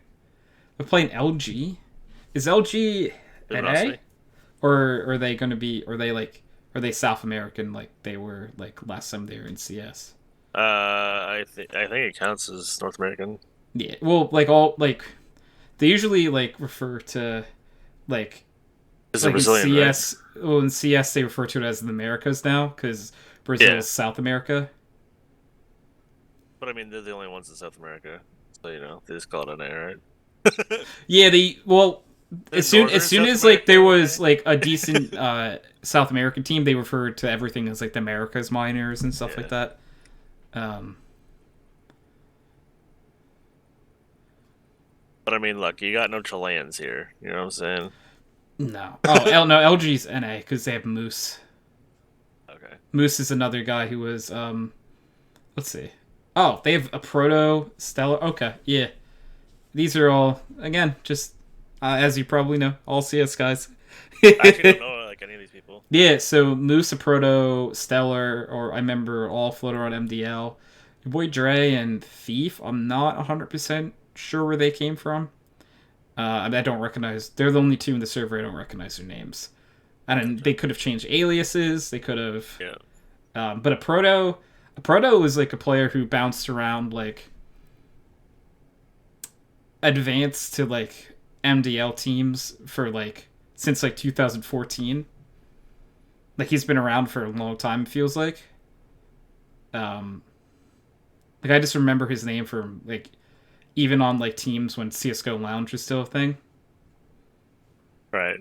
We're playing LG. Is LG NA? Or are they going to be? Are they South American like they were like last time they were in CS? I think it counts as North American. Yeah. Well, like they usually like refer to like. It's like Brazilian, in CS, right? Well, in CS they refer to it as the Americas now because Brazil is South America. But I mean, they're the only ones in South America, so you know they just call it NA, right? Yeah, as soon as like there was like a decent South American team, they referred to everything as like the Americas minors and stuff like that. But I mean, look, you got no Chileans here. You know what I'm saying? No. Oh, no. LG's NA because they have Moose. Okay. Moose is another guy who was let's see. Oh, they have a Proto Stellar. Okay, yeah. These are all again just as you probably know, all CS guys. I actually don't know like any of these people. Yeah, so Moose, a Proto, Stellar, or I remember all Floater on MDL. Your boy Dre and Thief, I'm not 100% sure where they came from. I don't recognize. They're the only two in the server I don't recognize their names. And they could have changed aliases. They could have. Yeah. But a Proto was like a player who bounced around like advanced to like MDL teams for like since like 2014. Like he's been around for a long time. It feels like. Like I just remember his name from like even on like teams when CS:GO Lounge was still a thing. Right.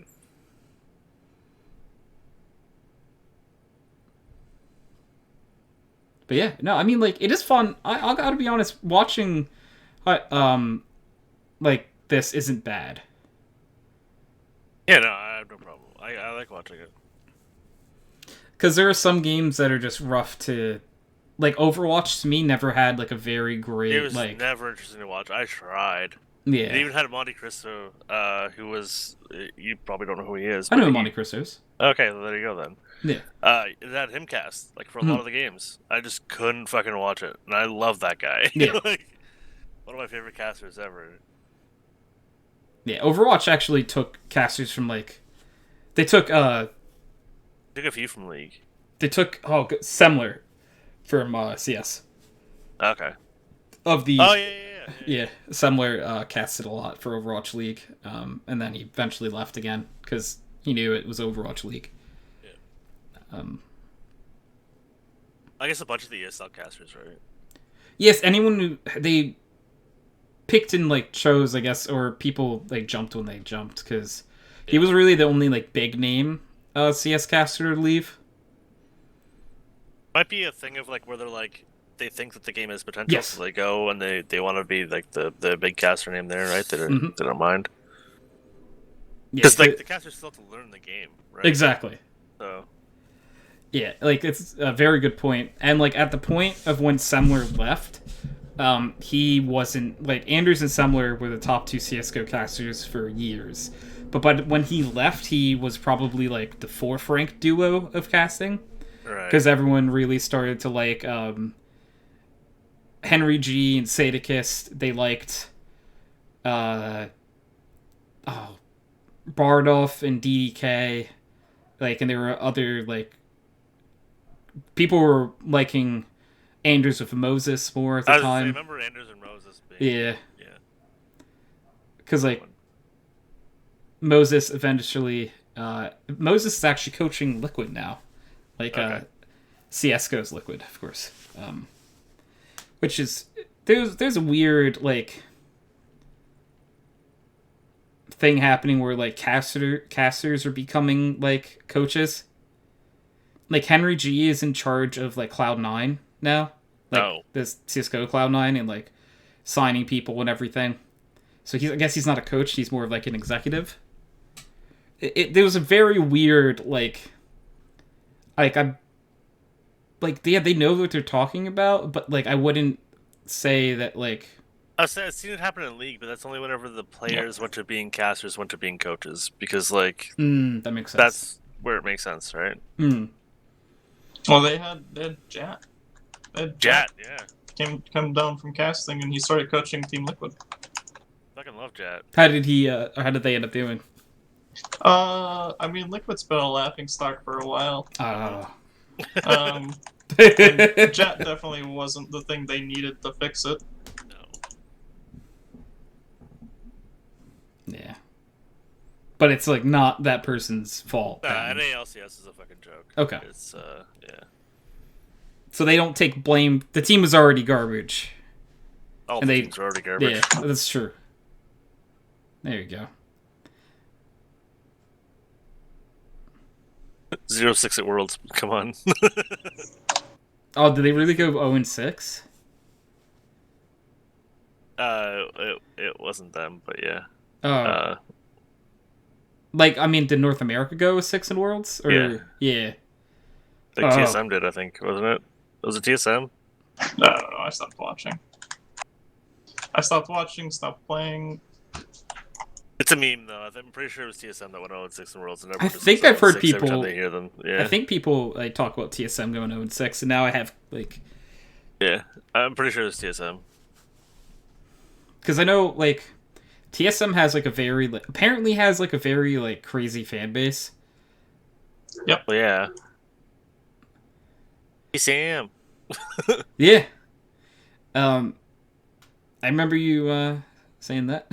But yeah, no, I mean like it is fun. I gotta be honest, watching, like this isn't bad. Yeah, no, I have no problem. I like watching it. Because there are some games that are just rough to like Overwatch to me never had like a very great It was like never interesting to watch. I tried. yeah. It even had Monte Cristo, who was you probably don't know who he is. I know but Monte Cristo's. Okay, well, there you go then. Yeah. It had him cast like for a lot of the games. I just couldn't fucking watch it, and I love that guy. Yeah. Like, one of my favorite casters ever. Yeah, Overwatch actually took casters from like they took Took a few from League. Semler from CS. Okay. Of the Oh yeah. Semler casted a lot for Overwatch League, and then he eventually left again because he knew it was Overwatch League. Yeah. I guess a bunch of the ESL casters, right? Yes, anyone who they picked and like chose, I guess, or people like jumped when they jumped because he was really the only like big name CS caster to leave. Might be a thing of like where they're like they think that the game has potential, Yes. so they go and they want to be like the big caster name there, right? They don't mind. Because like the casters still have to learn the game, right? Exactly. So yeah, like it's a very good point. And like at the point of when Semler left, he wasn't like Anders and Semler were the top 2 CS:GO casters for years. But when he left, he was probably like the 4th ranked duo of casting. right. Because everyone really started to like Henry G and Sadakist. They liked Bardolph and DDK. Like, and there were other like people were liking Anders with Moses more at the time. I remember Anders and Moses being Yeah. Yeah. Because like Moses eventually Moses is actually coaching Liquid now. Like Okay. CS:GO's Liquid, of course. Which is there's a weird like thing happening where like casters are becoming like coaches. Like Henry G is in charge of like Cloud9 now. Like this CS:GO Cloud9 and like signing people and everything. So I guess he's not a coach, he's more of like an executive. There was a very weird like I'm like yeah, they know what they're talking about, but like I wouldn't say that like I've seen it happen in League, but that's only whenever the players went to being casters, went to being coaches, because like that makes sense. that's where it makes sense, right? Well, they had Jat. Jat, yeah. Come down from casting, and he started coaching Team Liquid. Fucking love Jat. How did they end up doing? I mean, Liquid's been a laughing stock for a while. And Jat definitely wasn't the thing they needed to fix it. No. Yeah. But it's like not that person's fault. NALCS is a fucking joke. Okay. It's yeah. So they don't take blame. The team was already garbage. All And the they- teams are already garbage. Yeah, that's true. There you go. 0-6 at Worlds. Come on. Oh, did they really go 0-6? It wasn't them, but yeah. Like, I mean, did North America go 6 in Worlds? Or, yeah. Like TSM did, I think, wasn't it? Was it TSM? No, I stopped watching. Stopped playing. It's a meme, though. I'm pretty sure it was TSM that went 0-6 in Worlds. And I everyone just think goes I've heard 0-6 every time people. they hear them. Yeah. I think people like talk about TSM going 0-6, and now I have like. Yeah, I'm pretty sure it's TSM. Because I know like TSM has like a very apparently has like a very like crazy fan base. Yep. Well, yeah. TSM. Yeah. I remember you saying that.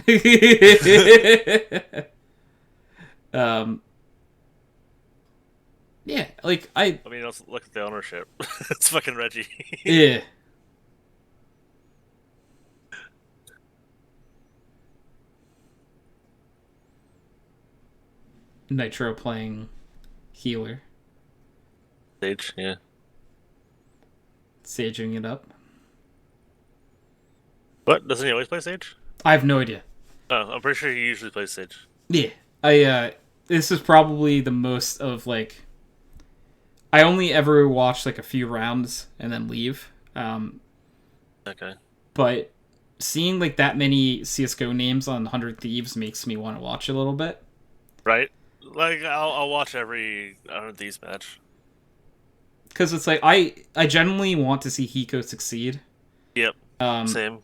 Yeah, like I mean, also look at the ownership. It's fucking Reggie. yeah. Nitro playing healer, Sage, yeah. saging it up. What? Doesn't he always play Sage? I have no idea. Oh, I'm pretty sure he usually plays Sage. Yeah, I this is probably the most of like I only ever watch like a few rounds and then leave. Okay. But seeing like that many CS:GO names on 100 Thieves makes me want to watch a little bit. Right? Like, I'll watch every these match. Because it's like, I genuinely want to see Hiko succeed. Yep. Um, Same.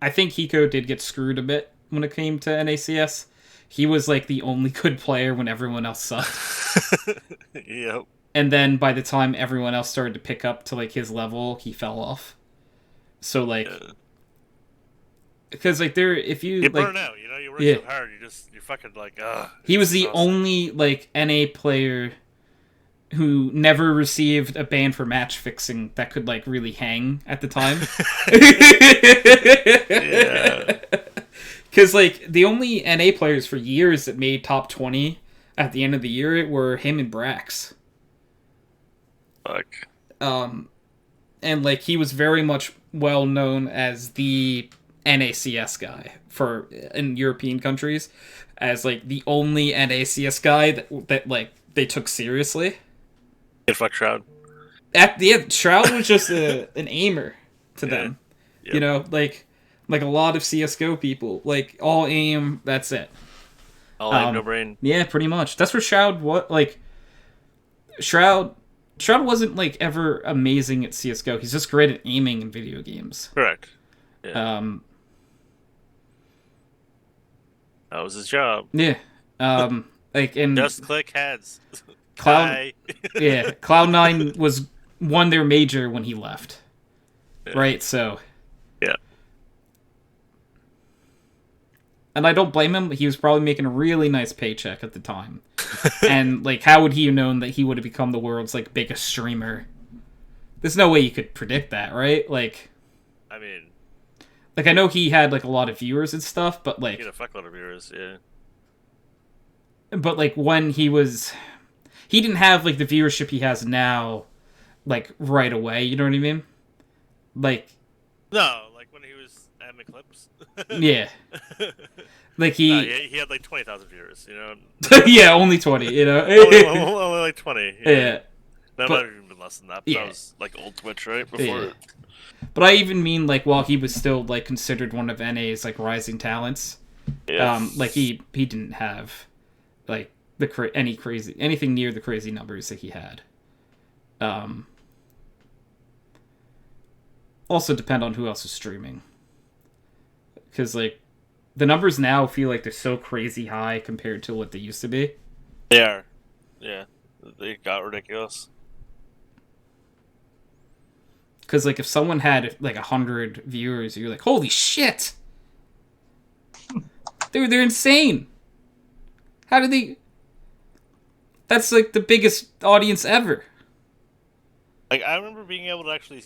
I think Hiko did get screwed a bit when it came to NACS. He was like the only good player when everyone else sucked. Yep. And then by the time everyone else started to pick up to like his level, he fell off. So like, because like if you Get like, burned out, you know, you work Yeah. so hard, you're fucking like, he was the exhausting. only like NA player who never received a ban for match fixing that could like really hang at the time. Yeah. Because like the only NA players for years that made top 20 at the end of the year were him and Brax. Fuck. And like he was very much well known as the NACS guy for in European countries, as like the only NACS guy that like they took seriously. Get fuck Shroud. At the end, Shroud was just an aimer to them. Yep. You know, like a lot of CS:GO people, like all aim. That's it. All aim, no brain. Yeah, pretty much. That's where Shroud what like. Shroud wasn't like ever amazing at CS:GO. He's just great at aiming in video games. Correct. Yeah. That was his job. Yeah. Like in Just click heads. Cloud. Hi. Yeah, Cloud9 was won their major when he left. Yeah. Right. So. Yeah. And I don't blame him. He was probably making a really nice paycheck at the time. And like, how would he have known that he would have become the world's like biggest streamer? There's no way you could predict that, right? Like, I mean, I know he had like a lot of viewers and stuff, but like, you get a fuckload of viewers, yeah. but like when he didn't have like the viewership he has now, like right away. You know what I mean? Like, No, like when he was at Eclipse. yeah, like Nah, he had like 20,000 viewers, you know. yeah, only 20. You know, only like 20. Yeah. That But- might have even been less than that. But Yeah. that was like old Twitch, right? Before. Yeah. But I even mean like while he was still like considered one of NA's like rising talents, Yeah. like he didn't have like anything near the crazy numbers that he had. Also depend on who else is streaming, because like the numbers now feel like they're so crazy high compared to what they used to be. They are. Yeah. They got ridiculous. Because like if someone had like 100 viewers, you're like, holy shit, they're insane. How did they? That's like the biggest audience ever. Like I remember being able to actually,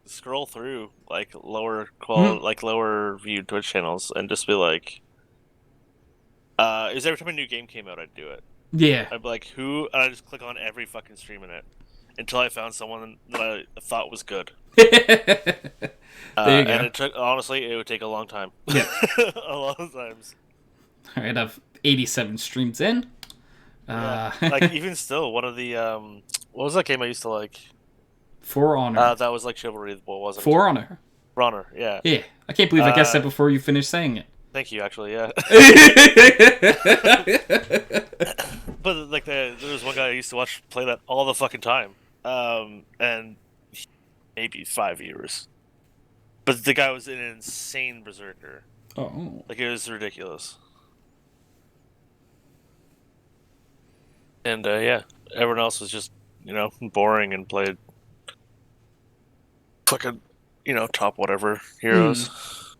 scroll through like lower quality, like lower viewed Twitch channels, and just be like, is every time a new game came out, I'd do it. Yeah. I'd be like, who? And I just click on every fucking stream in it until I found someone that I thought was good. There you go. And it took, honestly, it would take a long time. Yeah. A lot of times. All right, I've 87 streams in. Like even still, one of the what was that game I used to like? For Honor. That was like Chivalry, what was it? For Honor. For Honor, yeah. Yeah, I can't believe I guessed that before you finished saying it. Thank you, actually, yeah. But like there was one guy I used to watch play that all the fucking time, and maybe 5 viewers. But the guy was an insane berserker. Oh. Like it was ridiculous. And yeah, everyone else was just boring and played fucking top whatever heroes.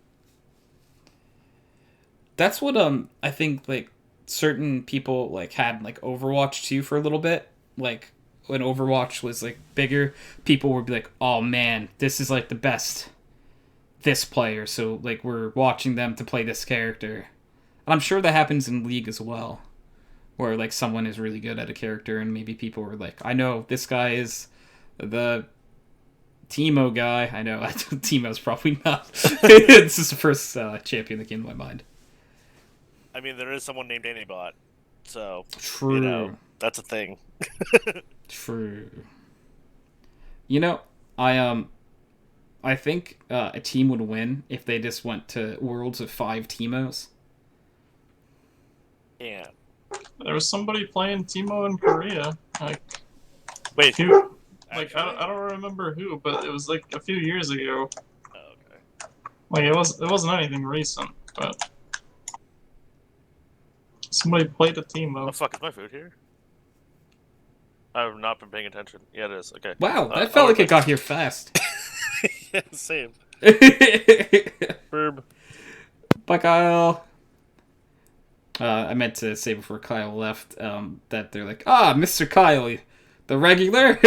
That's what I think like certain people like had like Overwatch 2 for a little bit. Like when Overwatch was like bigger, people would be like, "Oh man, this is like the best this player." So like we're watching them to play this character. I'm sure that happens in League as well, where like someone is really good at a character and maybe people were like, "I know this guy is the Teemo guy." I know Teemo's probably not. This is the first champion that came to my mind. I mean, there is someone named Anybot, so True. that's a thing. True. You know, I think a team would win if they just went to Worlds of 5 Teemos. Yeah. There was somebody playing Teemo in Korea. Like, Wait, who? Like, actually? I don't remember who, but it was like a few years ago. Oh, okay. Like, it wasn't anything recent, but somebody played a Oh, Teemo. fuck, is my food here? I've not been paying attention. Yeah, it is. Okay. Wow, that I'll felt like be it got here fast. yeah, same. Bye, Verb. Kyle. I meant to say before Kyle left that they're like, Mr. Kyle, the regular.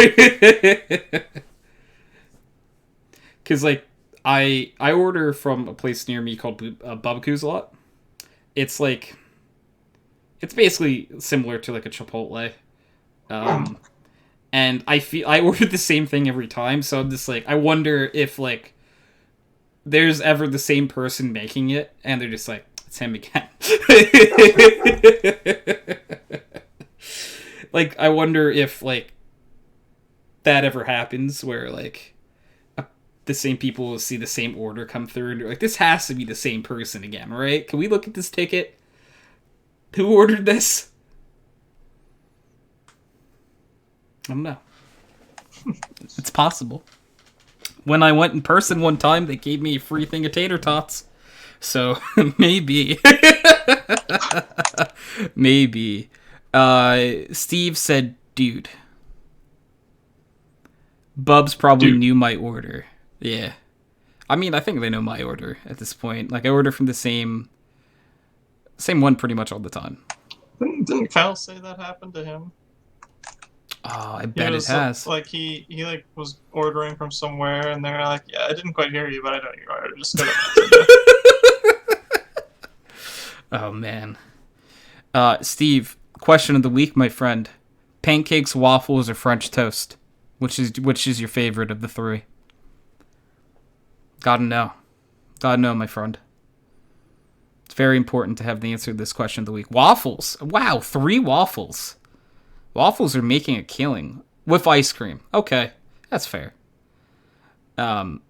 Because like I order from a place near me called Bubbaku's a lot. It's like it's basically similar to like a Chipotle. And I ordered the same thing every time, so I'm just like, I wonder if like there's ever the same person making it, and they're just like, it's him again. Like, I wonder if like that ever happens, where like the same people will see the same order come through, and they're like, this has to be the same person again, right? Can we look at this ticket? Who ordered this? I don't know. It's possible. When I went in person one time, they gave me a free thing of tater tots. So, maybe. Maybe. Steve said, dude. Bubs probably knew my order. Yeah. I mean, I think they know my order at this point. Like, I order from the same one pretty much all the time. Didn't Kyle say that happened to him? Oh, I bet it has. Like he like was ordering from somewhere, and they're like, "Yeah, I didn't quite hear you, but I know you are. Just gonna." Oh man. Steve, question of the week, my friend: pancakes, waffles, or French toast? Which is your favorite of the three? Gotta know, my friend. It's very important to have the answer to this question of the week. Waffles. Wow, 3 waffles. Waffles are making a killing with ice cream. Okay, that's fair. But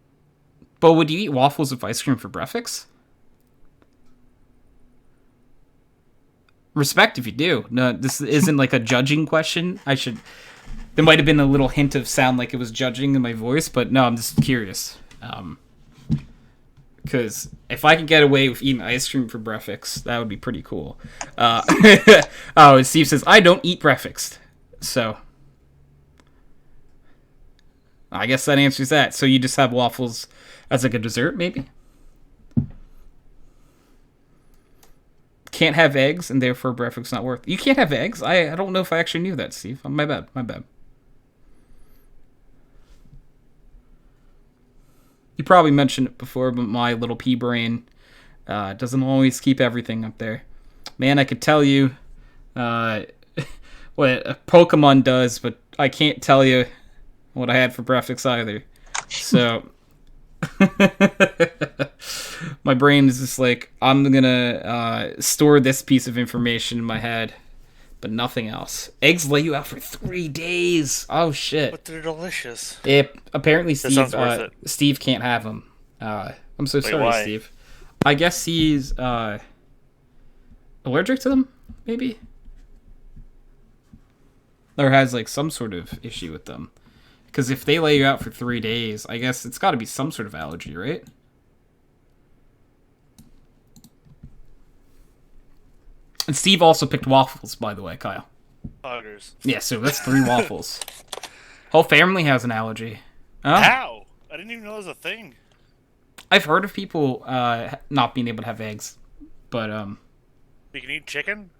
would you eat waffles with ice cream for breakfast? Respect if you do. No, this isn't like a judging question. There might have been a little hint of sound like it was judging in my voice, but no, I'm just curious. Because if I could get away with eating ice cream for breakfast, that would be pretty cool. Oh, and Steve says, I don't eat breakfast. So, I guess that answers that. So you just have waffles as like a dessert, maybe? Can't have eggs, and therefore breakfast not worth. You can't have eggs? I don't know if I actually knew that, Steve. My bad. You probably mentioned it before, but my little pea brain doesn't always keep everything up there. Man, I could tell you what a Pokemon does, but I can't tell you what I had for breakfast either. So my brain is just like, I'm gonna store this piece of information in my head, but nothing else. Eggs lay you out for 3 days. Oh shit! But they're delicious. Apparently Steve can't have them. I'm so sorry, why? Steve. I guess he's allergic to them, maybe, or has like some sort of issue with them. Because if they lay you out for 3 days, I guess it's got to be some sort of allergy, right? And Steve also picked waffles, by the way, Kyle. Poggers. Yeah, so that's 3 waffles. Whole family has an allergy. Oh. How? I didn't even know it was a thing. I've heard of people not being able to have eggs, but You can eat chicken?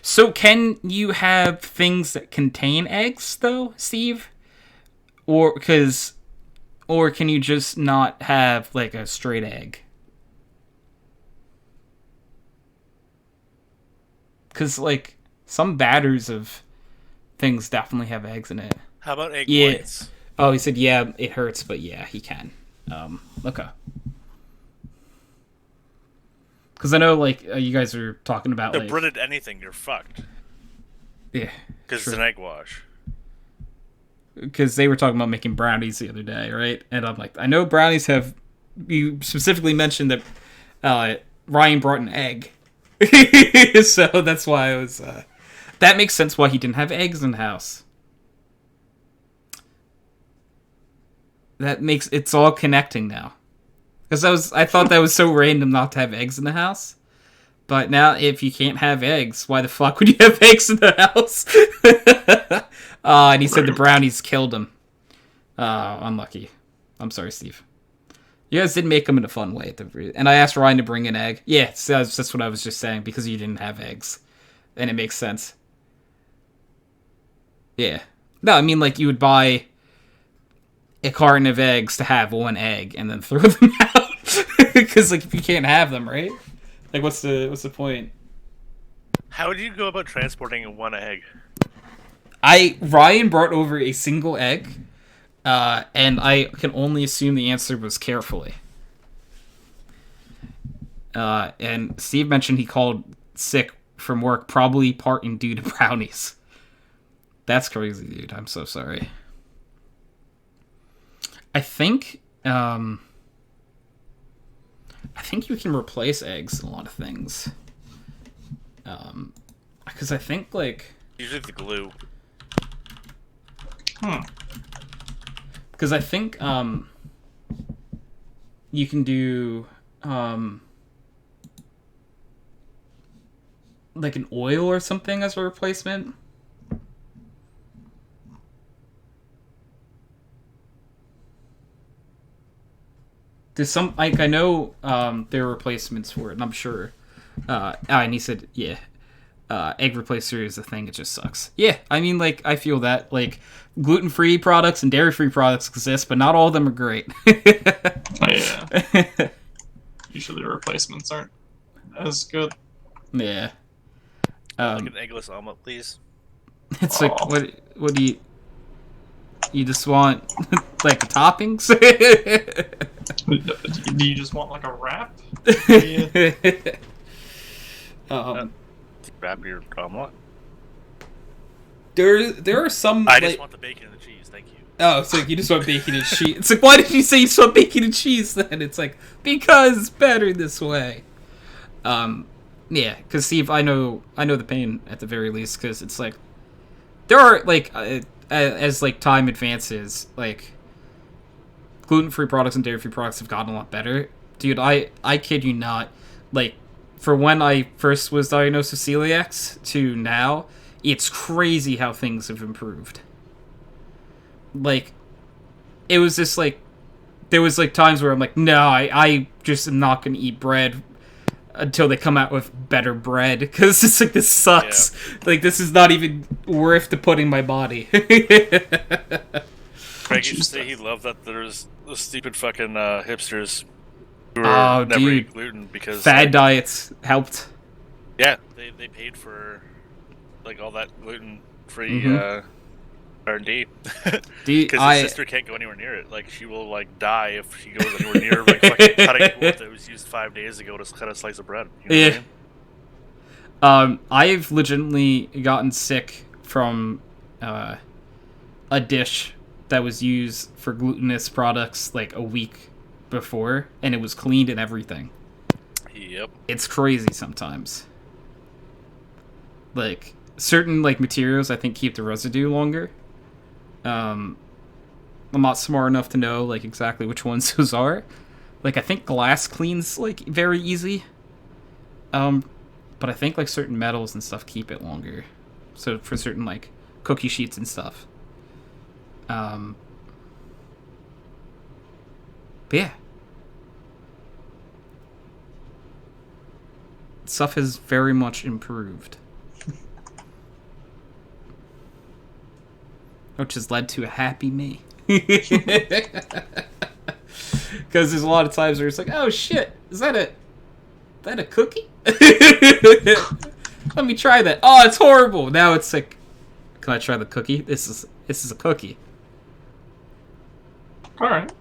So can you have things that contain eggs, though, Steve? Or can you just not have like a straight egg? Because like some batters of things definitely have eggs in it. How about egg whites? Oh, he said yeah, it hurts, but yeah, he can. Okay. Because I know like you guys are talking about The like breaded anything, you're fucked. yeah, Because it's an egg wash. because they were talking about making brownies the other day, right? And I'm like, I know brownies have. You specifically mentioned that Ryan brought an egg, so that's why I was. That makes sense why he didn't have eggs in the house. That makes it's all connecting now. Because I thought that was so random not to have eggs in the house. But now, if you can't have eggs, why the fuck would you have eggs in the house? And he said the brownies killed him. Unlucky. I'm sorry, Steve. You guys did make them in a fun way. And I asked Ryan to bring an egg. Yeah, so that's what I was just saying, because you didn't have eggs. And it makes sense. Yeah. No, I mean, like, you would buy a carton of eggs to have one egg, and then throw them out. Because, like, if you can't have them, right? Like, what's the point? How would you go about transporting one egg? Ryan brought over a single egg, and I can only assume the answer was carefully. And Steve mentioned he called sick from work, probably partly due to brownies. That's crazy, dude. I'm so sorry. I think you can replace eggs in a lot of things. Because I think, like... Usually the glue. Because I think, you can do, like an oil or something as a replacement. There's some, like, I know, there are replacements for it, and I'm sure. And he said, yeah, egg replacer is a thing, it just sucks. Yeah, I mean, like, I feel that, like, gluten-free products and dairy-free products exist, but not all of them are great. Yeah. Usually replacements aren't as good. Yeah. Like an eggless omelet, please. It's like, what do you just want, like, toppings? Do you just want like a wrap? Wrap your omelet. There are some. I just want the bacon and the cheese, thank you. Oh, it's like you just want bacon and cheese. It's like, why did you say you just want bacon and cheese then? It's like, because it's better this way. Yeah, because Steve, I know the pain at the very least, because it's like there are like as like time advances, like gluten-free products and dairy-free products have gotten a lot better. Dude, I kid you not, like, for when I first was diagnosed with celiac to now, it's crazy how things have improved. Like, it was just like, there was like times where I'm like, no, I just am not going to eat bread until they come out with better bread, because it's like, this sucks. Yeah. Like, this is not even worth the putting my body. Craig used to say he loved that there's those stupid fucking hipsters who were never eat gluten because fad diets helped. Yeah, they paid for like all that gluten-free R&D. Because his sister can't go anywhere near it. Like, she will like die if she goes anywhere near like fucking cutting wood that was used 5 days ago to cut a slice of bread. You know what I mean? I've legitimately gotten sick from a dish that was used for glutinous products like a week before, and it was cleaned and everything. Yep. It's crazy sometimes. Like, certain like materials I think keep the residue longer. I'm not smart enough to know like exactly which ones those are. Like, I think glass cleans like very easy. But I think like certain metals and stuff keep it longer. So for certain like cookie sheets and stuff. But yeah. Stuff has very much improved. Which has led to a happy me. Because there's a lot of times where it's like, oh shit, is that a cookie? Let me try that. Oh, it's horrible. Now it's like, can I try the cookie? This is a cookie. Alright.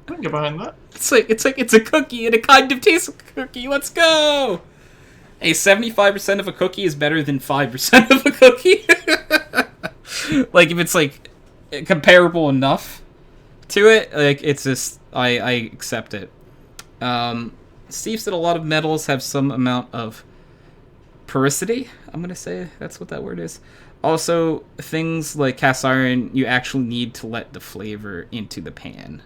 I can get behind that. It's a cookie and it kind of tastes like a cookie. Let's go! Hey, 75% of a cookie is better than 5% of a cookie. Like, if it's like comparable enough to it. Like, it's just I accept it. Steve said a lot of metals have some amount of porosity. I'm gonna say that's what that word is. Also, things like cast iron, you actually need to let the flavor into the pan.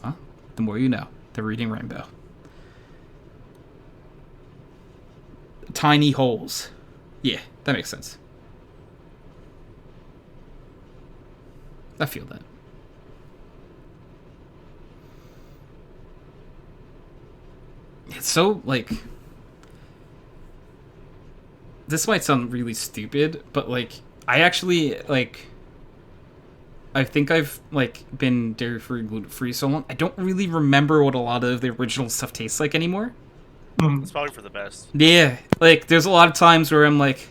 Huh? The more you know. The Reading Rainbow. Tiny holes. Yeah, that makes sense. I feel that. It's so, like... This might sound really stupid, but, like, I actually, like... I think I've, like, been dairy-free, gluten-free so long, I don't really remember what a lot of the original stuff tastes like anymore. It's probably for the best. Yeah, like, there's a lot of times where I'm like...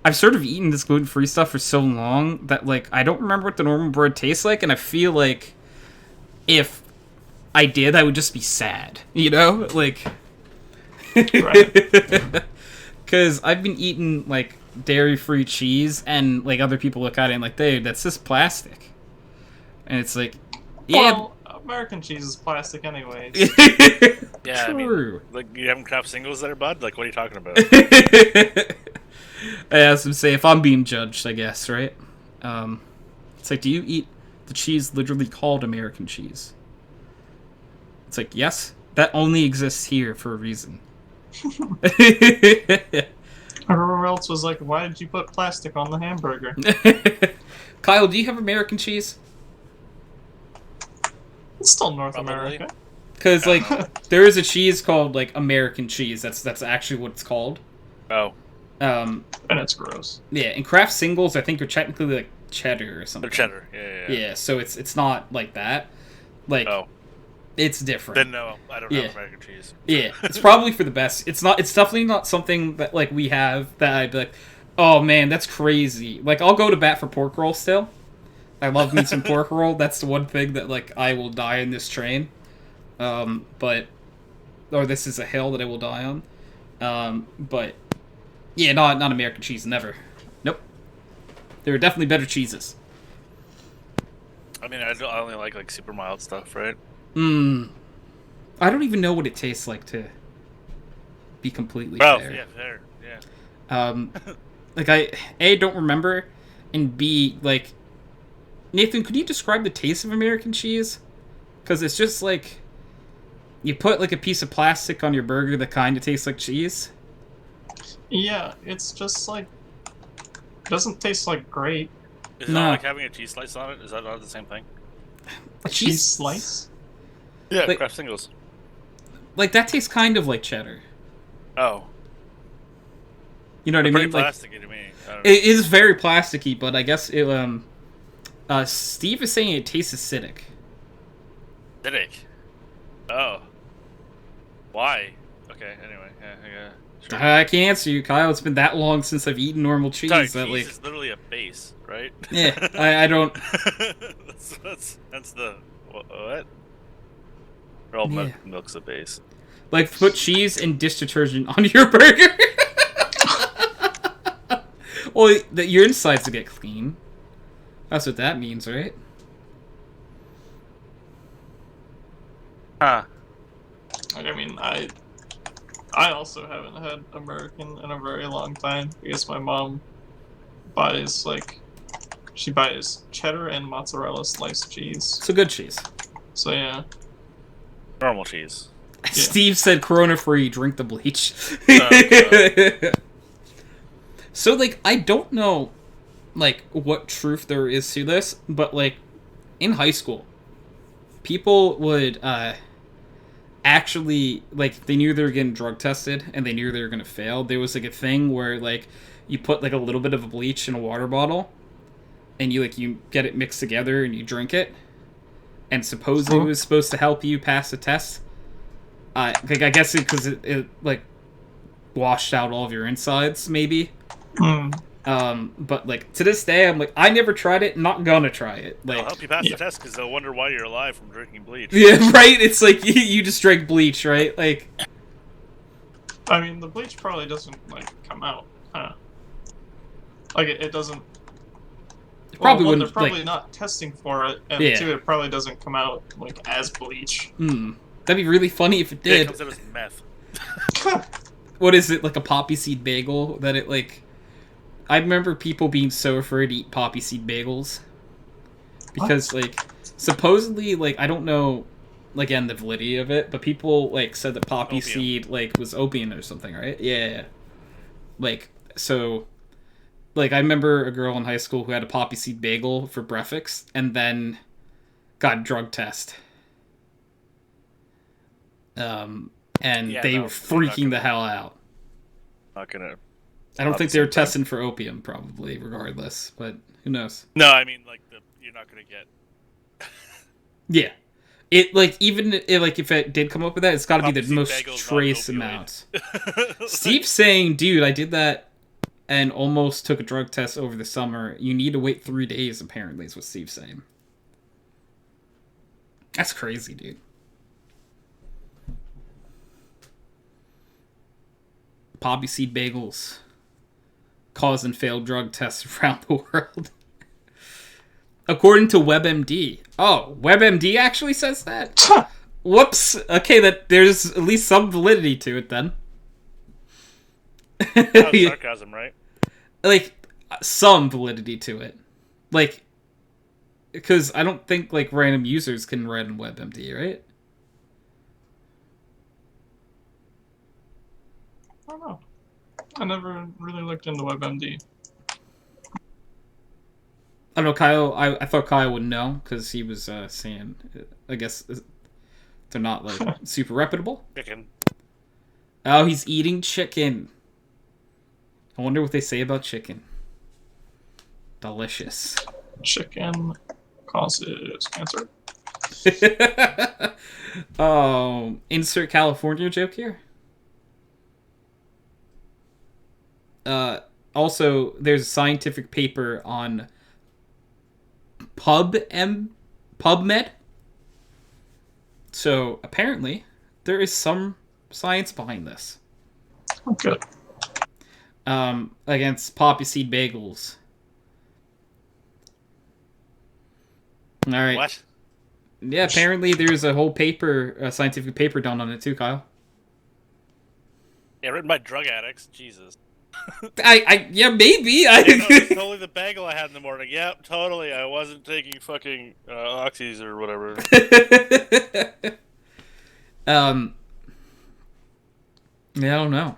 I've sort of eaten this gluten-free stuff for so long that, like, I don't remember what the normal bread tastes like, and I feel like if I did, I would just be sad, you know? Like... Right. Because I've been eating, like, dairy-free cheese, and, like, other people look at it and like, dude, that's just plastic. And it's like, yeah... Well, American cheese is plastic anyways. Yeah, True. I mean, like, you having craft singles there, bud? Like, what are you talking about? I was gonna say, if I'm being judged, I guess, right? It's like, do you eat the cheese literally called American cheese? It's like, yes, that only exists here for a reason. Everyone else was like, why did you put plastic on the hamburger? Kyle, do you have American cheese? It's still North Probably. America. Because, like, there is a cheese called, like, American cheese. That's actually what it's called. Oh. And it's gross. Yeah, and Kraft singles, I think, are technically, like, cheddar or something. They're cheddar. Yeah. Yeah, so it's not like that. Like, Oh. it's different. Then no, I don't Yeah. have American cheese. Yeah, it's probably for the best. It's definitely not something that, like, we have that I'd be like, oh man, that's crazy. Like, I'll go to bat for pork roll still. I love me some pork roll. That's the one thing that, like, I will die in this train. Or this is a hill that I will die on. But yeah, not American cheese, never. Nope. There are definitely better cheeses. I mean, I only like super mild stuff, right? I don't even know what it tastes like, to be completely Oh, fair. yeah, fair. Yeah. Like, I don't remember, and B, like, Nathan, could you describe the taste of American cheese? Because it's just like, you put, like, a piece of plastic on your burger that kind of tastes like cheese. Yeah, it's just like... doesn't taste like grape. Is it No. not like having a cheese slice on it? Is that not the same thing? A cheese slice? Yeah, Like- craft singles. Like, that tastes kind of like cheddar. Oh. You know what I Pretty mean? Like, plasticky to me. I don't know. it is very plasticky, but I guess it, Steve is saying it tastes acidic. Acidic. Oh. Why? Okay, anyway. Yeah. Sure. I can't answer you, Kyle. It's been that long since I've eaten normal cheese Sorry, that, cheese like, is literally a base, right? yeah, I don't... that's the... What? All Yeah. milk's a base. Like, put cheese and dish detergent on your burger. Well, your insides will get clean. That's what that means, right? Huh. I mean, I also haven't had American in a very long time because my mom buys, like, she buys cheddar and mozzarella sliced cheese. It's a good cheese. So yeah. Normal cheese. Steve said Corona free, drink the bleach. Oh, So, like, I don't know, like, what truth there is to this, but, like, in high school, people would, actually, like, they knew they were getting drug tested, and they knew they were gonna fail. There was, like, a thing where, like, you put, like, a little bit of bleach in a water bottle, and you get it mixed together, and you drink it, and supposedly it was supposed to help you pass the test. Like, I guess because it, like, washed out all of your insides, maybe. But, like, to this day, I'm like, I never tried it, not gonna try it. They'll Like, help you pass the test because they'll wonder why you're alive from drinking bleach. yeah, right? It's like, you just drank bleach, right? Like, I mean, the bleach probably doesn't, like, come out, huh? Like, it doesn't... It Well, probably one, they're wouldn't, probably like... not testing for it, and Yeah. two, it probably doesn't come out, like, as bleach. That'd be really funny if it It did. comes out as meth. What is it, like a poppy seed bagel? That it, like... I remember people being so afraid to eat poppy seed bagels. Because, like, supposedly, like, I don't know, like, again, the validity of it, but people, like, said that poppy Opium. seed, like, was opium or something, right? Yeah. Like, so... Like, I remember a girl in high school who had a poppy seed bagel for breakfast, and then got a drug test. And Yeah, they no, were you're not freaking gonna- the hell out. Not gonna. I don't Not think the they were same thing. testing for opium, probably, regardless. But who knows? No, I mean like you're not gonna get. Yeah. It, like, even if it did come up with that, it's got to be Poppy the seed most bagel's not an trace opioid. amount. Steve's saying, dude, I did that and almost took a drug test over the summer. You need to wait 3 days, apparently, is what Steve's saying. That's crazy, dude. Poppy seed bagels causing failed drug tests around the world. According to WebMD. Oh, WebMD actually says that? Whoops. Okay, that there's at least some validity to it then. That was sarcasm, right? Like, some validity to it. Like, because I don't think, like, random users can write in WebMD, right? I don't know. I never really looked into WebMD. I don't know, Kyle. I thought Kyle would know because he was saying, I guess they're not like super reputable. Chicken. Oh, he's eating chicken. I wonder what they say about chicken. Delicious. Chicken causes cancer. Oh, insert California joke here. Also, there's a scientific paper on PubMed. So apparently, there is some science behind this. Oh, good. Against poppy seed bagels. All right. What? Yeah, apparently there's a whole paper, a scientific paper done on it too, Kyle. Yeah, written by drug addicts. Jesus. Yeah, maybe. Yeah, no, it's totally the bagel I had in the morning. Yep, totally. I wasn't taking fucking oxys or whatever. Yeah, I don't know.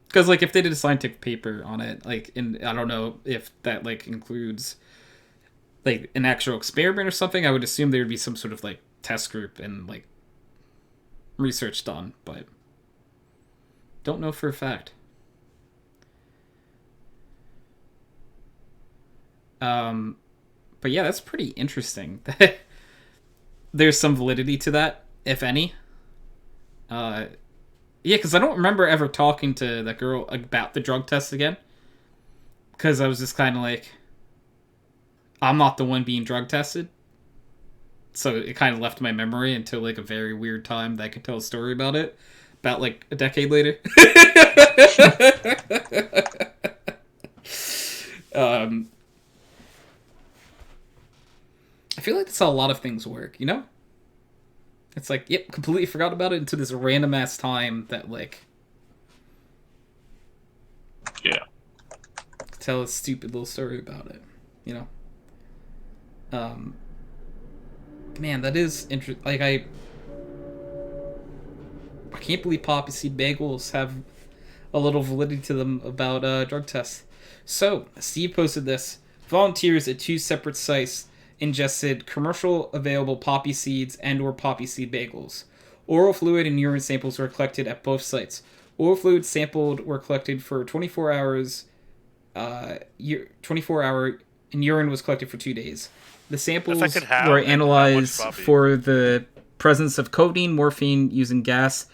Because, like, if they did a scientific paper on it, like, I don't know if that, like, includes, like, an actual experiment or something. I would assume there would be some sort of, like, test group and, like, research done, but don't know for a fact. But yeah, that's pretty interesting. There's some validity to that, if any. Yeah, because I don't remember ever talking to that girl about the drug test again. Because I was just kind of like, I'm not the one being drug tested. So it kind of left my memory until, like, a very weird time that I could tell a story about it. About, like, a decade later. I feel like that's how a lot of things work, you know? It's like, yep, completely forgot about it until this random ass time that, like, Yeah. tell a stupid little story about it, you know? Man, that is interesting. Like, I can't believe poppy seed bagels have a little validity to them about drug tests. So, Steve posted this. Volunteers at 2 separate sites ingested commercial available poppy seeds and or poppy seed bagels. Oral fluid and urine samples were collected at both sites. Oral fluid sampled were collected for 24 hours. 24 hour, and urine was collected for 2 days. The samples Affected how were and how much analyzed poppy? for the presence of codeine, morphine using gas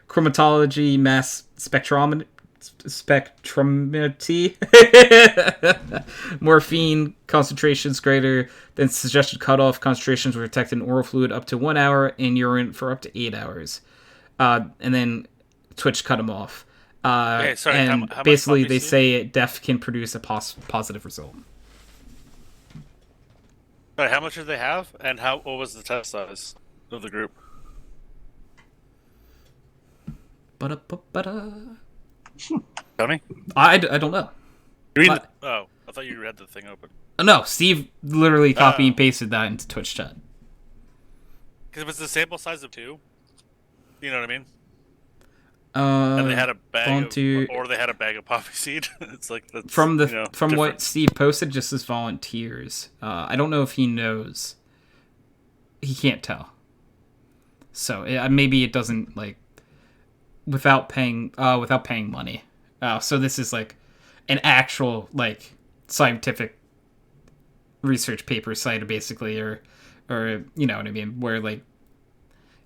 chromatology, mass spectrometry, morphine concentrations greater than suggested cutoff concentrations were detected in oral fluid up to 1 hour, and urine for up to 8 hours. And then Twitch cut him off. Okay, sorry, And how much basically poppy they seed? say def can produce a positive result. Sorry, how much did they have, and what was the test size of the group? Ba-da-ba-ba-da. Tony? I don't know. You mean Not- oh, I thought you had the thing open. No, Steve literally copy Oh. and pasted that into Twitch chat. Because it was the sample size of 2. You know what I mean? And they had a bag volunteer or they had a bag of poppy seed. It's like that's from different. what Steve posted, just as volunteers. I don't know if he knows. He can't tell. So maybe it doesn't like without paying money. So this is like an actual like scientific research paper cited basically, or you know what I mean, where like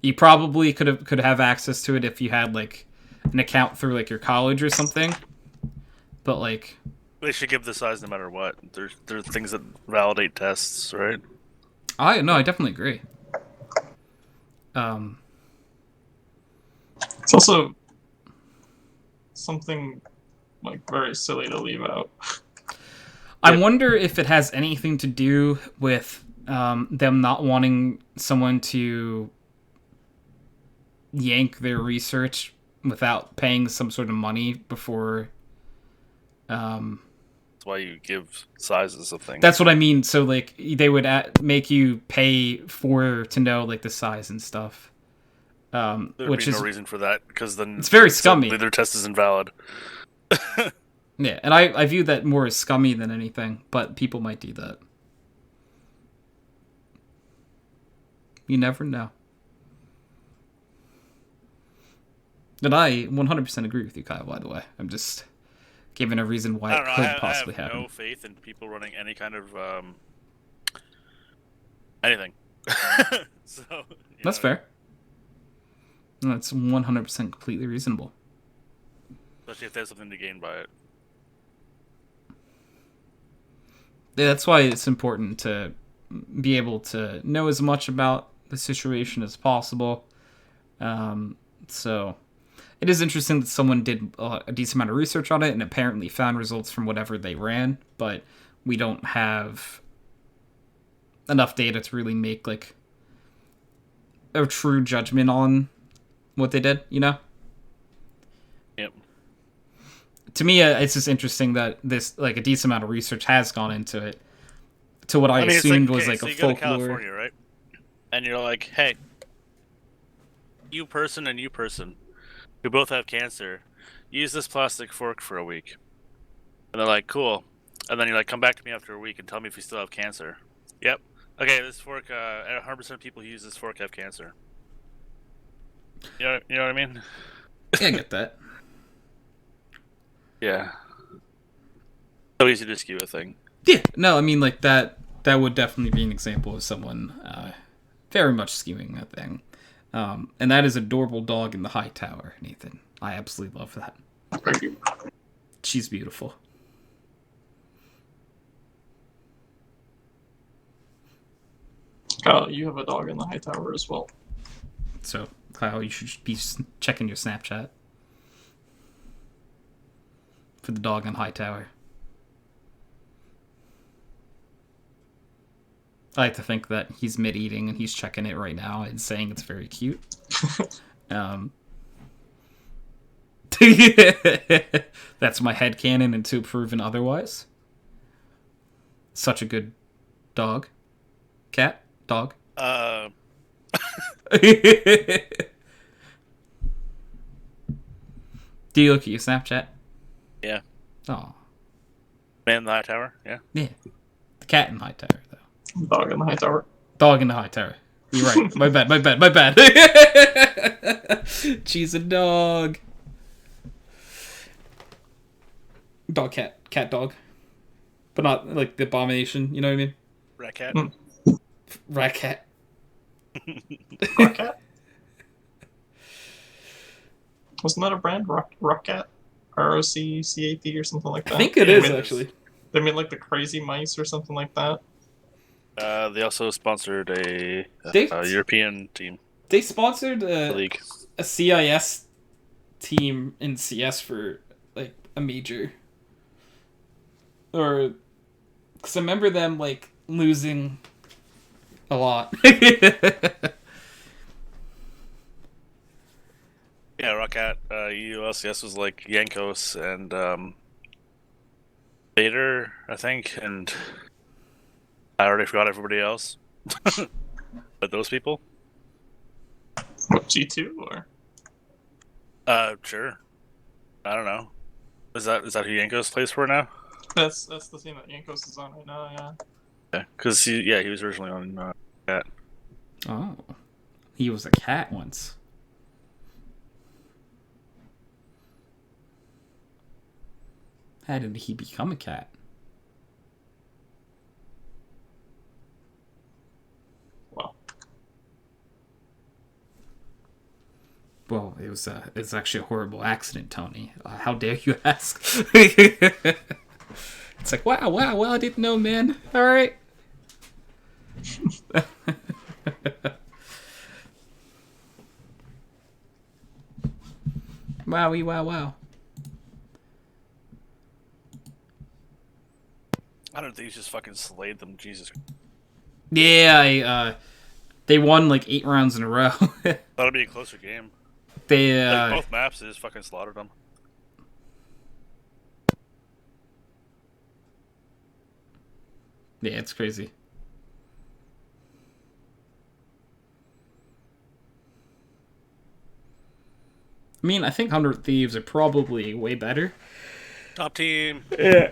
you probably could have access to it if you had like an account through like your college or something. But like They should give the size no matter what. There's things that validate tests, right? I definitely agree. It's also something like very silly to leave out. I wonder if it has anything to do with them not wanting someone to yank their research without paying some sort of money before. That's why you give sizes of things. That's what I mean. So like they would make you pay to know like the size and stuff. There'd Which be is no reason for that because then it's very scummy. Their test is invalid. Yeah, and I view that more as scummy than anything, but people might do that. You never know. And I 100% agree with you, Kyle, by the way. I'm just giving a reason why it could possibly I have happen. no faith in people running any kind of anything. So That's fair. That's 100% completely reasonable. Especially if there's something to gain by it. Yeah, that's why it's important to be able to know as much about the situation as possible. So it is interesting that someone did a decent amount of research on it and apparently found results from whatever they ran, but we don't have enough data to really make like a true judgment on what they did, you know? Yep. To me, it's just interesting that this like a decent amount of research has gone into it. To what I assumed was like so a you go to folklore. California, right? And you're like, hey, you person and you person who both have cancer, use this plastic fork for a week. And they're like, cool. And then you're like, come back to me after a week and tell me if you still have cancer. Yep. Okay, this fork, 100% of people who use this fork have cancer. You know what I mean? Yeah, I get that. Yeah. So easy to skew a thing. Yeah, no, I mean like that would definitely be an example of someone very much skewing that thing. And that is Adorable Dog in the High Tower, Nathan. I absolutely love that. Thank you. She's beautiful. Kyle, you have a dog in the high tower as well. So, Kyle, you should be checking your Snapchat for the dog in High Tower. I like to think that he's mid-eating and he's checking it right now and saying it's very cute. That's my headcanon until proven otherwise. Such a good dog. Cat? Dog? Do you look at your Snapchat? Yeah. Oh. Man in the high tower? Yeah. Yeah. The cat in High Tower, though. Dog in the high tower. Dog in the High Tower. You're right. My bad. She's a dog. Dog, cat. Cat, dog. But not like the abomination, you know what I mean? Rat cat? Rat cat. Rock Cat? Wasn't that a brand? Rock Cat? ROCCAT or something like that? I think it is, actually. They made like the Crazy Mice or something like that. They also sponsored a They- European team. They sponsored League. a CIS team in CS for like a major, or because I remember them like losing a lot. Yeah, Rockat, ULCS was like Yankos and Vader, I think, and I already forgot everybody else. But those people? What, G2 or? Sure. I don't know. Is that who Yankos plays for now? That's the team that Yankos is on right now. Yeah. Yeah, because he was originally on Cat. Oh, he was a cat once. How did he become a cat? Well, Well, it's actually a horrible accident, Tony. How dare you ask? It's like, wow, well, I didn't know, man. All right. Wowie, wow. I don't think he's just fucking slayed them. Jesus. Yeah, they won like 8 rounds in a row. That'll be a closer game. They Like both maps, they just fucking slaughtered them. yeah, it's crazy. I mean, I think 100 Thieves are probably way better. Top team. Yeah.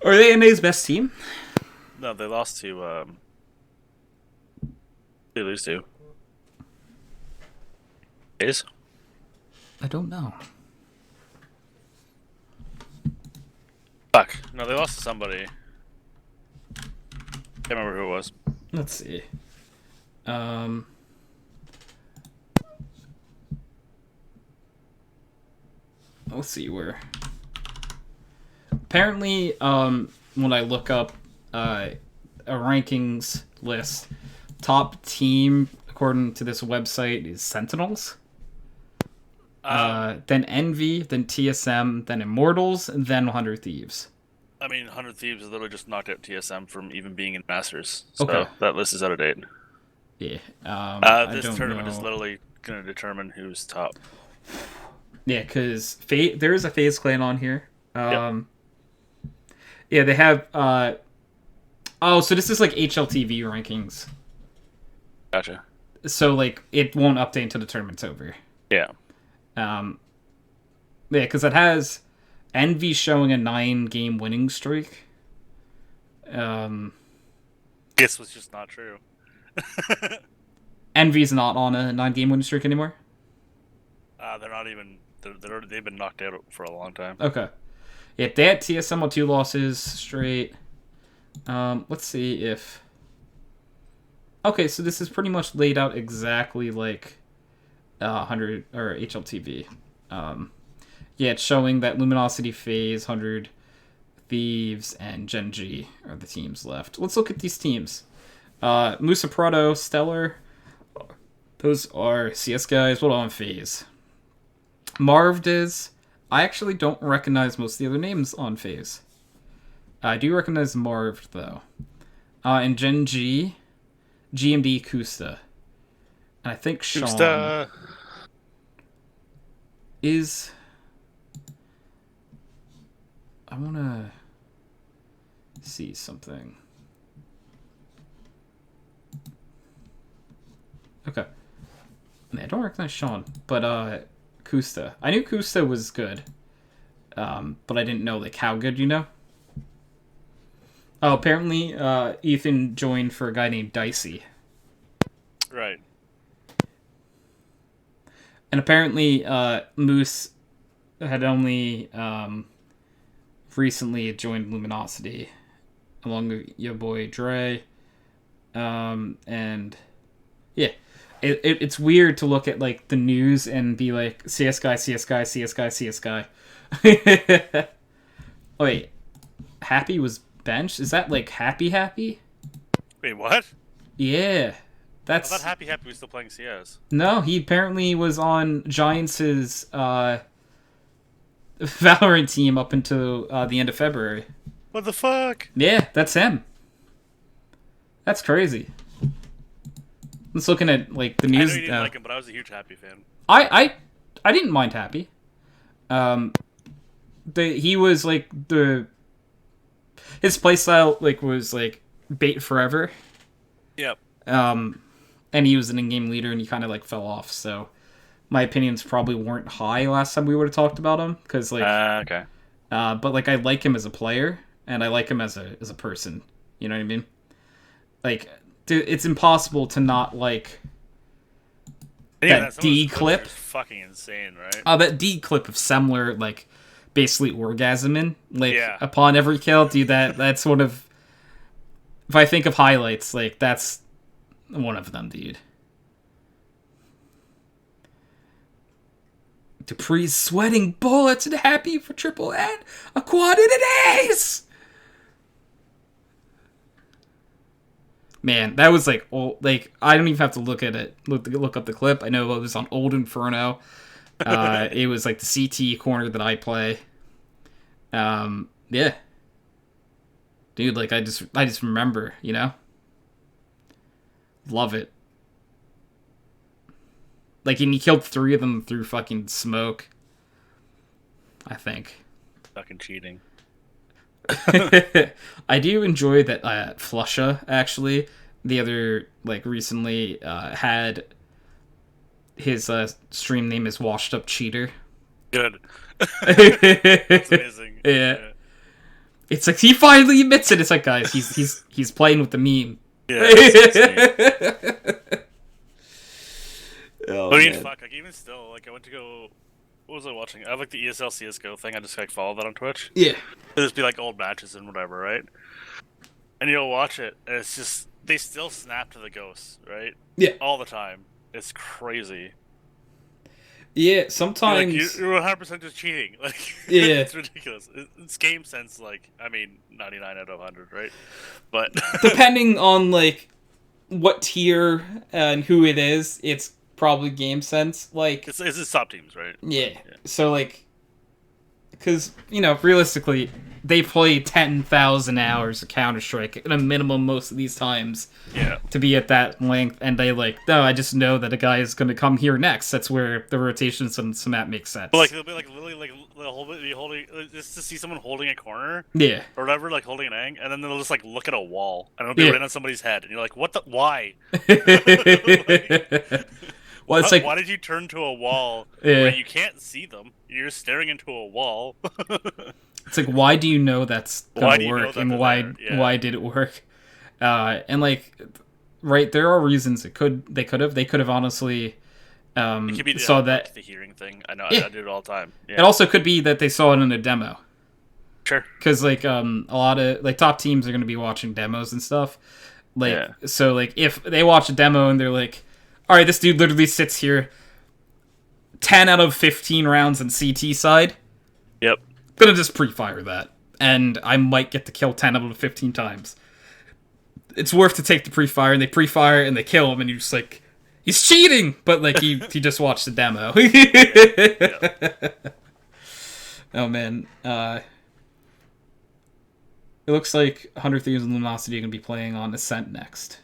Are they NA's best team? No, they lost to they lose to. Is? I don't know. Fuck. No, they lost to somebody. Can't remember who it was. Let's see. Let's see where. Apparently, when I look up a rankings list, top team according to this website is Sentinels. Then Envy, then TSM, then Immortals, and then 100 Thieves. I mean, 100 Thieves literally just knocked out TSM from even being in Masters. So Okay. that list is out of date. Yeah. This tournament is literally going to determine who's top. Yeah, because there is a FaZe clan on here. Yep. Yeah, they have. Oh, so this is like HLTV rankings. Gotcha. So like it won't update until the tournament's over. Yeah. Yeah, because it has Envy showing a 9-game winning streak. This was just not true. Envy's not on a 9-game winning streak anymore. They're not even. They've been knocked out for a long time. Okay. Yeah, they had TSM on 2 losses straight. Let's see if. Okay, so this is pretty much laid out exactly like 100 or HLTV. Yeah, it's showing that Luminosity, FaZe, 100 Thieves, and Gen G are the teams left. Let's look at these teams. Musa Prado, Stellar. Those are CS guys. What on FaZe? Marved is. I actually don't recognize most of the other names on FaZe. I do recognize Marved though. And Gen G, GMD, Kusta. And I think Sean Kusta is. I want to see something. Okay. I don't recognize Sean, but Kusta. I knew Kusta was good, but I didn't know like how good. You know. Oh, apparently Ethan joined for a guy named Dicey. Right. And apparently Moose had only recently joined Luminosity, along with your boy Dre. And yeah, it's weird to look at like the news and be like CS guy, CS guy, CS guy, CS guy. Oh, wait, Happy was benched? Is that like Happy? Wait, what? Yeah, I thought Happy was still playing CS. No, he apparently was on Giants' Valorant team up until the end of February. What the fuck? Yeah, that's him. That's crazy. Let's looking at like the news. I know you didn't like him, but I was a huge Happy fan. I didn't mind Happy. He was like his playstyle like was like bait forever. Yep. And he was an in-game leader, and he kind of like fell off. So my opinions probably weren't high last time we would have talked about him, because like Okay. but like I like him as a player, and I like him as a person. You know what I mean? Like, dude, it's impossible to not like that D clip. Fucking insane, right? That D clip of Semler like basically orgasming like Yeah. upon every kill, dude. That's one of, if I think of highlights, like that's one of them, dude. Dupree's sweating bullets and Happy for triple N, a quad and an ace. Man, that was like old. Like I don't even have to look at it. Look up the clip. I know it was on Old Inferno. It was like the CT corner that I play. Yeah, dude. Like I just remember, you know. Love it. Like, and he killed 3 of them through fucking smoke, I think. Fucking cheating. I do enjoy that Flusha, actually, the other, like, recently had his stream name is Washed Up Cheater. Good. That's amazing. Yeah. It's like, he finally admits it. It's like, guys, he's playing with the meme. Yeah. Oh, I mean, man. fuck, like, even still, like, I went to go... What was I watching? I have, like, the ESL CSGO thing. I just, like, follow that on Twitch. Yeah. It'll just be, like, old matches and whatever, right? And you'll watch it, and it's just... They still snap to the ghosts, right? Yeah. All the time. It's crazy. Yeah, sometimes... You're 100% just cheating. Like, Yeah. It's ridiculous. It's game sense, like, I mean, 99 out of 100, right? But... Depending on, like, what tier and who it is, it's probably game sense. Like, It's just top teams, right? yeah. So, like, because, you know, realistically, they play 10,000 hours of Counter-Strike at a minimum most of these times. Yeah. To be at that length, and they like, no, I just know that a guy is going to come here next. That's where the rotations on some map make sense. But, like, they'll be, like, literally, like, they'll be holding... Just to see someone holding a corner... Yeah. Or whatever, like, holding an ang, and then they'll just, like, look at a wall, and it'll be right on somebody's head, and you're like, what the... Why? Well, it's like, why did you turn to a wall Yeah. where you can't see them? You're staring into a wall. It's like, why do you know that's Why gonna do you know work, that and they're why there? Yeah. why did it work? And like, right, there are reasons they could have honestly It could be saw that. the hearing thing. I know, Yeah. I do it all the time. Yeah. It also could be that they saw it in a demo. Sure. Because like a lot of like top teams are going to be watching demos and stuff. Like, Yeah. so like if they watch a demo and they're like, all right, this dude literally sits here 10 out of 15 rounds in CT side, Yep. gonna just pre-fire that, and I might get to kill 10 out of 15 times. It's worth to take the pre-fire, and they pre-fire and they kill him, and you're just like, he's cheating, but like he just watched the demo. Oh man, it looks like 100 Thieves and Luminosity are gonna be playing on Ascent next.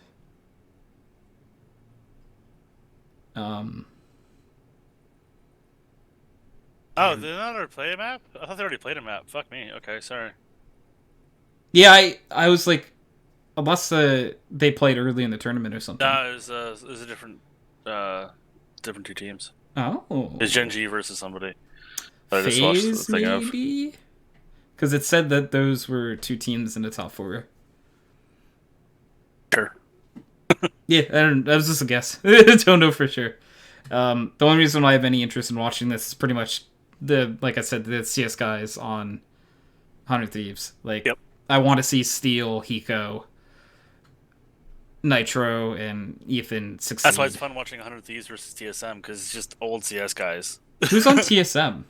Oh, did they not already play a map? I thought they already played a map. Fuck me. Okay, sorry. Yeah, I was like, unless they played early in the tournament or something. No, it was a different two teams. Oh, It's Gen G versus somebody. I just watched the Phase thing of. maybe? Because it said that those were 2 teams in the top 4. Sure. Yeah, that was just a guess. Don't know for sure. The only reason why I have any interest in watching this is pretty much like I said, the CS guys on 100 Thieves. Like, Yep. I want to see Steel, Hiko, Nitro, and Ethan succeed. That's why it's fun watching 100 Thieves versus TSM, because it's just old CS guys. Who's on TSM?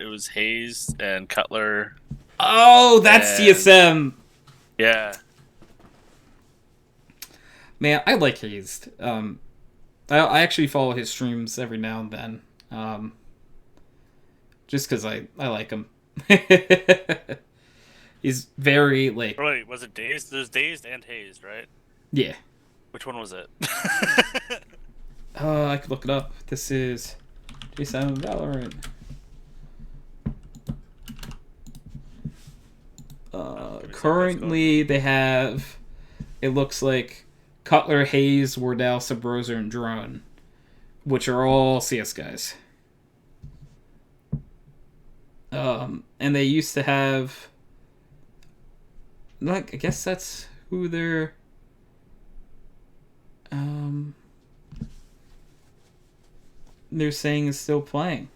It was Hayes and Cutler. Oh, that's And- TSM. Yeah. Man, I like Hazed. I actually follow his streams every now and then. Just because I like him. He's very, like... Oh, wait, was it Dazed? There's Dazed and Hazed, right? Yeah. Which one was it? I could look it up. This is J7 Valorant. Currently, they have... It looks like Cutler, Hayes, Wardell, Subroser, and Drone, which are all CS guys. And they used to have... Like, I guess that's who they're... They're saying is still playing.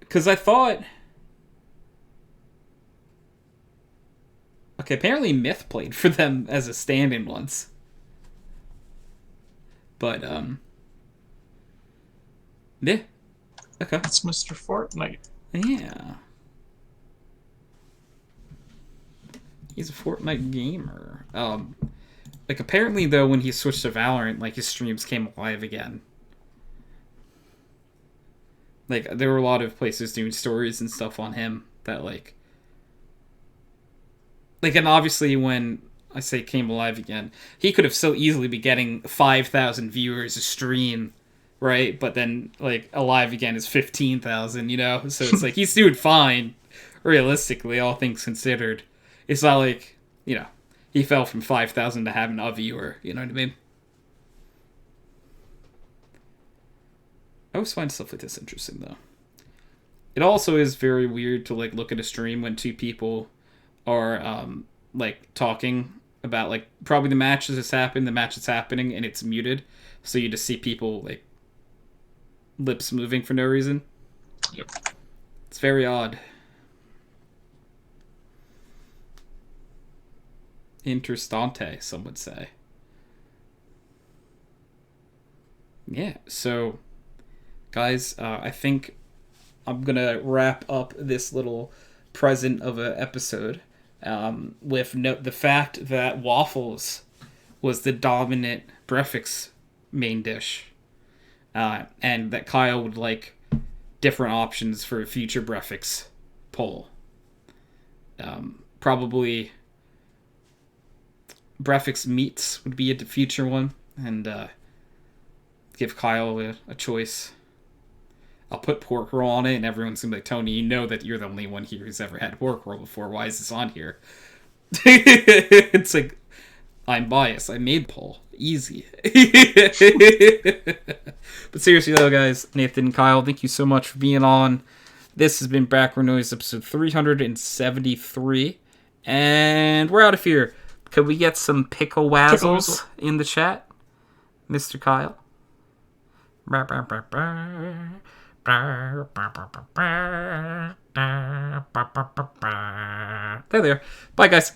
Because I thought... Okay, apparently Myth played for them as a stand-in once. But, yeah. Okay. That's Mr. Fortnite. Yeah. He's a Fortnite gamer. Like, apparently, though, when he switched to Valorant, like, his streams came alive again. Like, there were a lot of places doing stories and stuff on him that, like... Like, and obviously when I say came alive again, he could have so easily be getting 5,000 viewers a stream, right? But then, like, alive again is 15,000, you know? So it's like, he's doing fine, realistically, all things considered. It's not like, you know, he fell from 5,000 to having a viewer, you know what I mean? I always find stuff like this interesting, though. It also is very weird to, like, look at a stream when two people are, like, talking about, like, probably the match that's happening, and it's muted. So you just see people, like, lips moving for no reason. Yep. It's very odd. Interstante, some would say. Yeah, so, guys, I think I'm gonna wrap up this little present of an episode with the fact that waffles was the dominant breakfast main dish, and that Kyle would like different options for a future breakfast poll. Probably breakfast meats would be a future one, and give Kyle a choice. I'll put pork roll on it, and everyone's gonna be like, Tony, you know that you're the only one here who's ever had pork roll before. Why is this on here? It's like, I'm biased. I made the poll. Easy. But seriously, though, guys, Nathan and Kyle, thank you so much for being on. This has been Backroom Noise episode 373, and we're out of here. Could we get some pickle wazzles in the chat, Mr. Kyle? There they are. Bye, guys.